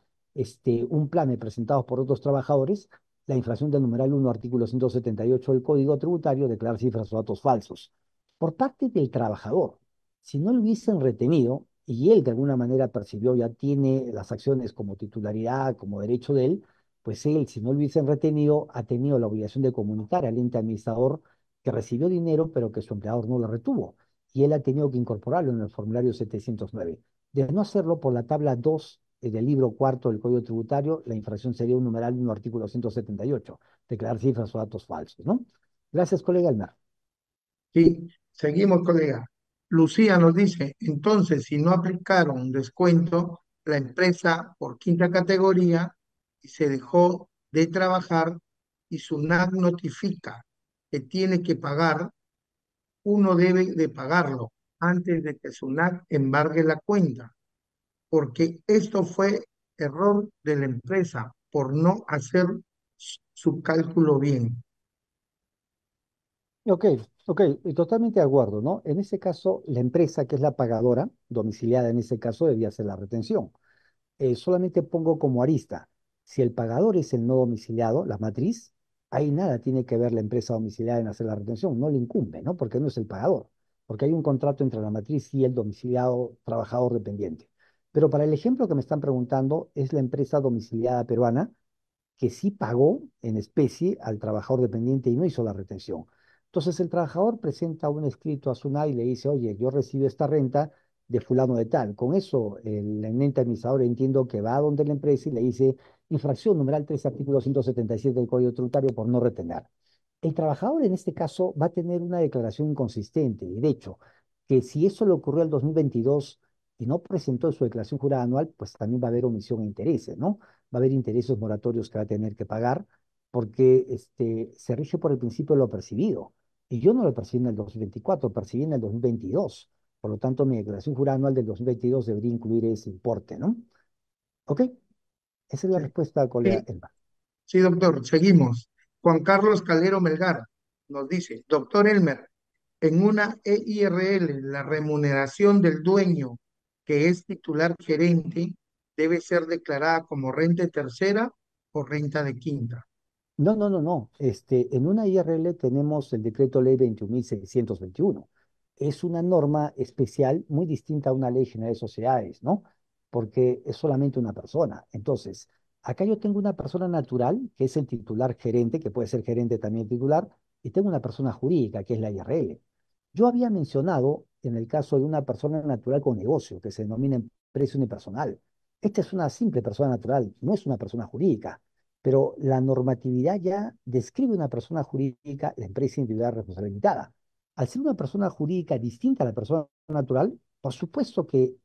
un plan presentado por otros trabajadores, la infracción del numeral 1, artículo 178 del Código Tributario, declarar cifras o datos falsos. Por parte del trabajador, si no lo hubiesen retenido y él de alguna manera percibió, ya tiene las acciones como titularidad, como derecho de él, pues él, si no lo hubiesen retenido, ha tenido la obligación de comunicar al ente administrador que recibió dinero, pero que su empleador no lo retuvo. Y él ha tenido que incorporarlo en el formulario 709. De no hacerlo por la tabla 2 del libro cuarto del Código Tributario, la infracción sería un numeral 1, artículo 178, declarar cifras o datos falsos, ¿no? Gracias, colega Elmer. Sí, seguimos, colega. Lucía nos dice, entonces, si no aplicaron descuento, la empresa por quinta categoría y se dejó de trabajar y SUNAT notifica que tiene que pagar, uno debe de pagarlo antes de que SUNAT embargue la cuenta, porque esto fue error de la empresa por no hacer su cálculo bien. Ok, ok, y totalmente de acuerdo, ¿no? En ese caso, la empresa, que es la pagadora, domiciliada en ese caso, debía hacer la retención. Solamente pongo como arista, si el pagador es el no domiciliado, la matriz, ahí nada tiene que ver la empresa domiciliada en hacer la retención, no le incumbe, ¿no? Porque no es el pagador, porque hay un contrato entre la matriz y el domiciliado trabajador dependiente. Pero para el ejemplo que me están preguntando, es la empresa domiciliada peruana que sí pagó en especie al trabajador dependiente y no hizo la retención. Entonces el trabajador presenta un escrito a SUNAT y le dice, oye, yo recibo esta renta de fulano de tal. Con eso el ente administrador entiendo que va a donde la empresa y le dice infracción numeral 3, artículo 177 del Código Tributario por no retener. El trabajador en este caso va a tener una declaración inconsistente y de hecho que si eso le ocurrió el 2022 y no presentó su declaración jurada anual, pues también va a haber omisión e intereses, ¿no? Va a haber intereses moratorios que va a tener que pagar porque se rige por el principio de lo percibido. Y yo no lo percibí en el 2024, percibí en el 2022. Por lo tanto, mi declaración jurada anual del 2022 debería incluir ese importe, ¿no? ¿Ok? Esa es la Sí, respuesta, colega sí, Elba. sí, doctor, seguimos. Juan Carlos Calero Melgar nos dice, doctor Elmer, en una EIRL, la remuneración del dueño que es titular gerente debe ser declarada como renta tercera o renta de quinta. No, no, no, no. En una IRL tenemos el decreto ley 21.621. Es una norma especial muy distinta a una ley general de sociedades, ¿no? Porque es solamente una persona. Entonces, acá yo tengo una persona natural, que es el titular gerente, que puede ser gerente también titular, y tengo una persona jurídica, que es la IRL. Yo había mencionado en el caso de una persona natural con negocio, que se denomina empresa unipersonal. Esta es una simple persona natural, no es una persona jurídica, pero la normatividad ya describe una persona jurídica, la empresa individual responsabilizada. Al ser una persona jurídica distinta a la persona natural, por supuesto que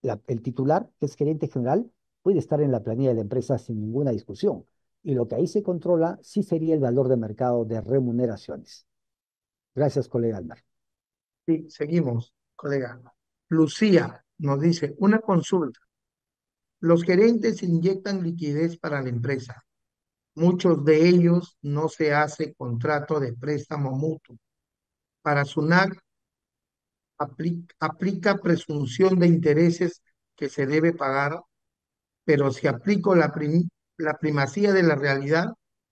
el titular, que es gerente general, puede estar en la planilla de la empresa sin ninguna discusión. Y lo que ahí se controla sí sería el valor de mercado de remuneraciones. Gracias, colega Almar. Sí, seguimos, colega. Lucía nos dice, una consulta. Los gerentes inyectan liquidez para la empresa. Muchos de ellos no se hace contrato de préstamo mutuo. Para SUNAT aplica presunción de intereses que se debe pagar, pero si aplico la primacía de la realidad,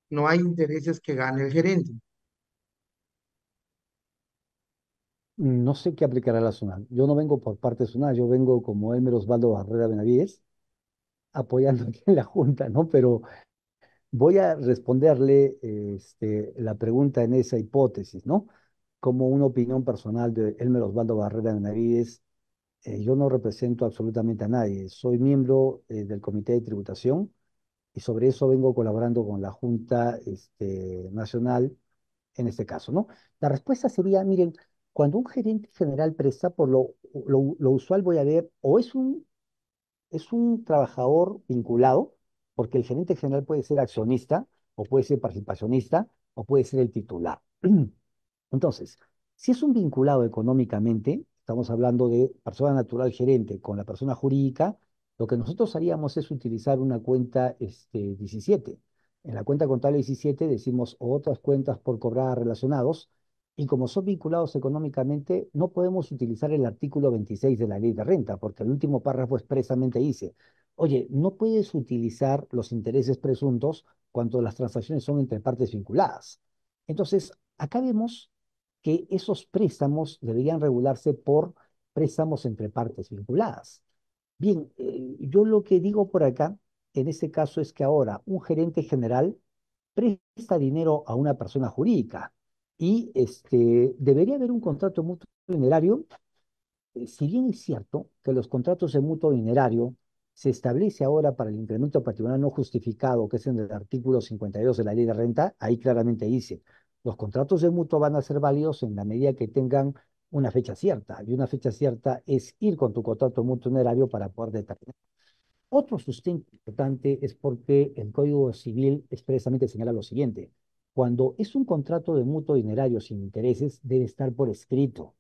no hay intereses que gane el gerente. No sé qué aplicará la SUNAT. Yo no vengo por parte de SUNAT, yo vengo como Elmer Osvaldo Barrera Benavides, apoyando aquí en la Junta, ¿no? Pero voy a responderle la pregunta en esa hipótesis, ¿no? Como una opinión personal de Elmer Osvaldo Barrera Benavides, yo no represento absolutamente a nadie. Soy miembro del Comité de Tributación y sobre eso vengo colaborando con la Junta Nacional en este caso, ¿no? La respuesta sería, miren, cuando un gerente general presta, por lo usual voy a ver, o es un trabajador vinculado, porque el gerente general puede ser accionista, o puede ser participacionista, o puede ser el titular. Entonces, si es un vinculado económicamente, estamos hablando de persona natural gerente con la persona jurídica, Lo que nosotros haríamos es utilizar una cuenta 17. En la cuenta contable 17 decimos otras cuentas por cobrar relacionados y como son vinculados económicamente, no podemos utilizar el artículo 26 de la ley de renta, porque el último párrafo expresamente dice, oye, no puedes utilizar los intereses presuntos cuando las transacciones son entre partes vinculadas. Entonces, acá vemos que esos préstamos deberían regularse por préstamos entre partes vinculadas. Bien, yo lo que digo por acá, en este caso, es que ahora un gerente general presta dinero a una persona jurídica y debería haber un contrato mutuo dinerario. Si bien es cierto que los contratos de mutuo dinerario se establece ahora para el incremento patrimonial no justificado, que es en el artículo 52 de la ley de renta, ahí claramente dice, los contratos de mutuo van a ser válidos en la medida que tengan una fecha cierta, y una fecha cierta es ir con tu contrato mutuo dinerario para poder determinar. Otro sustento importante es porque el Código Civil expresamente señala lo siguiente, cuando es un contrato de mutuo dinerario sin intereses, debe estar por escrito.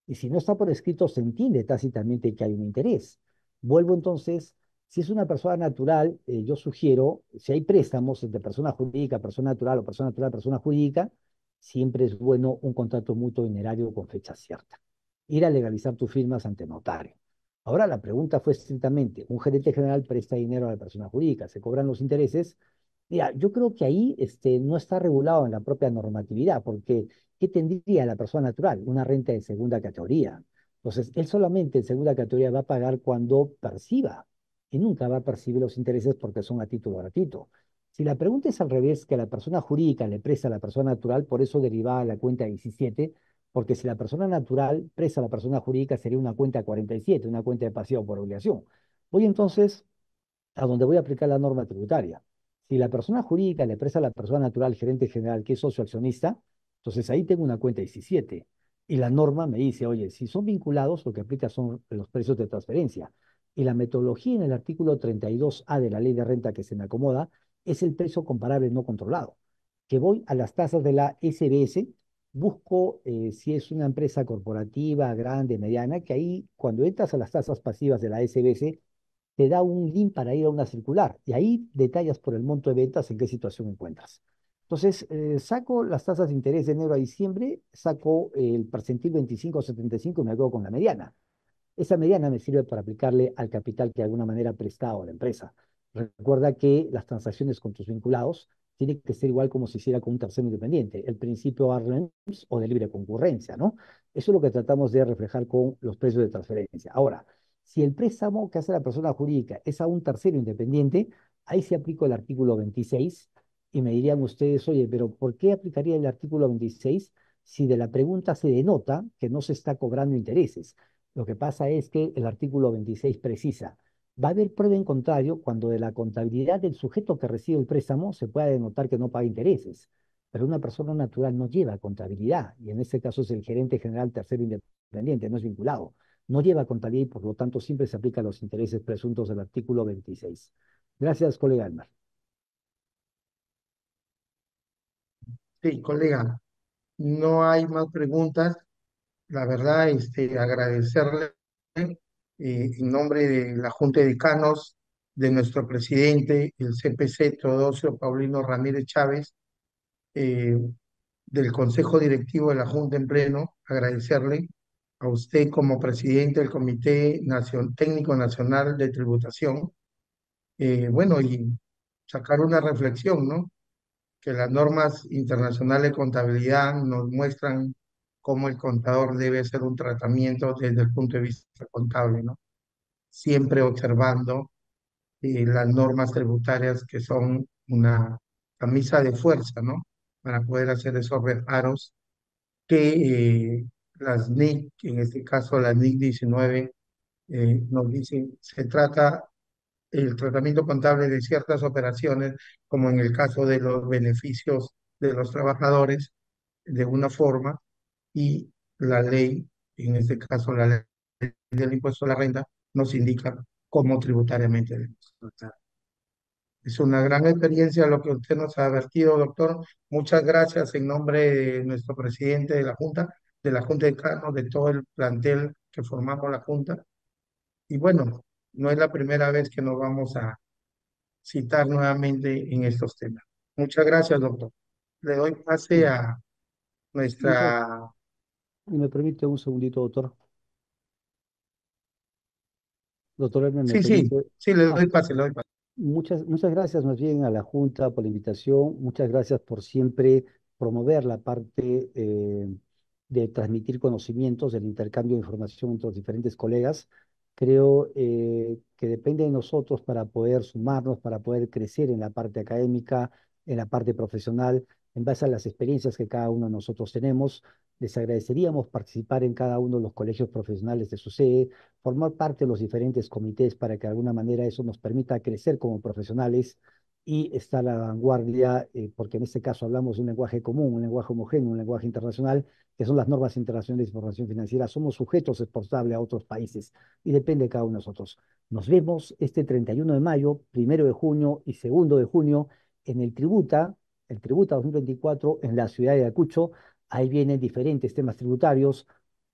Y si no está por escrito, se entiende tácitamente que hay un interés. Vuelvo entonces, si es una persona natural, yo sugiero, si hay préstamos entre persona jurídica, persona natural o persona natural, persona jurídica, siempre es bueno un contrato mutuo dinerario con fecha cierta. Ir a legalizar tus firmas ante notario. Ahora la pregunta fue estrictamente, un gerente general presta dinero a la persona jurídica, se cobran los intereses. Mira, yo creo que ahí no está regulado en la propia normatividad, porque ¿qué tendría la persona natural? Una renta de segunda categoría. Entonces, él solamente en segunda categoría va a pagar cuando perciba y nunca va a percibir los intereses porque son a título gratuito. Si la pregunta es al revés, que la persona jurídica le presta a la persona natural, por eso derivaba la cuenta 17, porque si la persona natural presta a la persona jurídica sería una cuenta 47, una cuenta de pasivo por obligación. Voy entonces a donde voy a aplicar la norma tributaria. Si la persona jurídica le presta a la persona natural, gerente general, que es socio accionista, entonces ahí tengo una cuenta 17. Y la norma me dice, oye, si son vinculados, lo que aplica son los precios de transferencia. Y la metodología en el artículo 32A de la ley de renta que se me acomoda es el precio comparable no controlado. Que voy a las tasas de la SBS, busco si es una empresa corporativa, grande, mediana, que ahí cuando entras a las tasas pasivas de la SBS, te da un link para ir a una circular y ahí detallas por el monto de ventas en qué situación encuentras. Entonces, saco las tasas de interés de enero a diciembre, saco el percentil 25,75 y me quedo con la mediana. Esa mediana me sirve para aplicarle al capital que de alguna manera ha prestado a la empresa. Recuerda que las transacciones con tus vinculados tienen que ser igual como si hiciera con un tercero independiente, el principio Arlen's o de libre concurrencia, ¿no? Eso es lo que tratamos de reflejar con los precios de transferencia. Ahora, si el préstamo que hace la persona jurídica es a un tercero independiente, ahí se aplica el artículo 26 y me dirían ustedes, oye, pero ¿por qué aplicaría el artículo 26 si de la pregunta se denota que no se está cobrando intereses? Lo que pasa es que el artículo 26 precisa, va a haber prueba en contrario cuando de la contabilidad del sujeto que recibe el préstamo se pueda denotar que no paga intereses. Pero una persona natural no lleva contabilidad, y en este caso es el gerente general tercero independiente, no es vinculado. No lleva contabilidad y por lo tanto siempre se aplican los intereses presuntos del artículo 26. Gracias, colega Elmar. Sí, colega, no hay más preguntas. La verdad, agradecerle en nombre de la Junta de Decanos, de nuestro presidente, el CPC Teodosio Paulino Ramírez Chávez, eh, del Consejo Directivo de la Junta en pleno, agradecerle a usted como presidente del Comité Técnico Nacional de Tributación, bueno, y sacar una reflexión, ¿no? Que las normas internacionales de contabilidad nos muestran cómo el contador debe hacer un tratamiento desde el punto de vista contable, ¿no? Siempre observando las normas tributarias que son una camisa de fuerza, ¿no? Para poder hacer esos reparos que las NIC, en este caso la NIC 19, nos dicen, se trata el tratamiento contable de ciertas operaciones, como en el caso de los beneficios de los trabajadores, de una forma, y la ley, en este caso la ley del impuesto a la renta, nos indica cómo tributariamente debemos tratar. Es una gran experiencia lo que usted nos ha advertido, doctor. Muchas gracias en nombre de nuestro presidente de la Junta de Canos, de todo el plantel que formamos la Junta. Y bueno, no es la primera vez que nos vamos a citar nuevamente en estos temas. Muchas gracias, doctor. Le doy pase Sí. a Muchas, nuestra... me permite un segundito, doctor. Doctor Hermes, me Sí, sí, permite. sí, le Ah, doy pase, le doy pase. muchas gracias más bien a la Junta por la invitación. Muchas gracias por siempre promover la parte de transmitir conocimientos, del intercambio de información entre los diferentes colegas. Creo que depende de nosotros para poder sumarnos, para poder crecer en la parte académica, en la parte profesional, en base a las experiencias que cada uno de nosotros tenemos. Les agradeceríamos participar en cada uno de los colegios profesionales de su sede, formar parte de los diferentes comités para que de alguna manera eso nos permita crecer como profesionales y estar a la vanguardia, porque en este caso hablamos de un lenguaje común, un lenguaje homogéneo, un lenguaje internacional, que son las normas internacionales de información financiera. Somos sujetos exportables a otros países y depende de cada uno de nosotros. Nos vemos este 31 de mayo, 1 de junio y 2 de junio en el Tributa 2024 en la ciudad de Ayacucho. Ahí vienen diferentes temas tributarios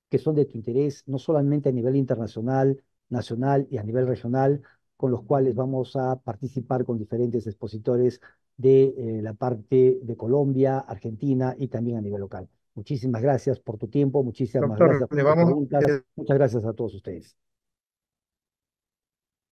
que son de tu interés, no solamente a nivel internacional, nacional y a nivel regional, con los cuales vamos a participar con diferentes expositores de la parte de Colombia, Argentina y también a nivel local. Muchísimas gracias por tu tiempo, muchísimas Doctor, gracias por le tus vamos, preguntas, muchas gracias a todos ustedes.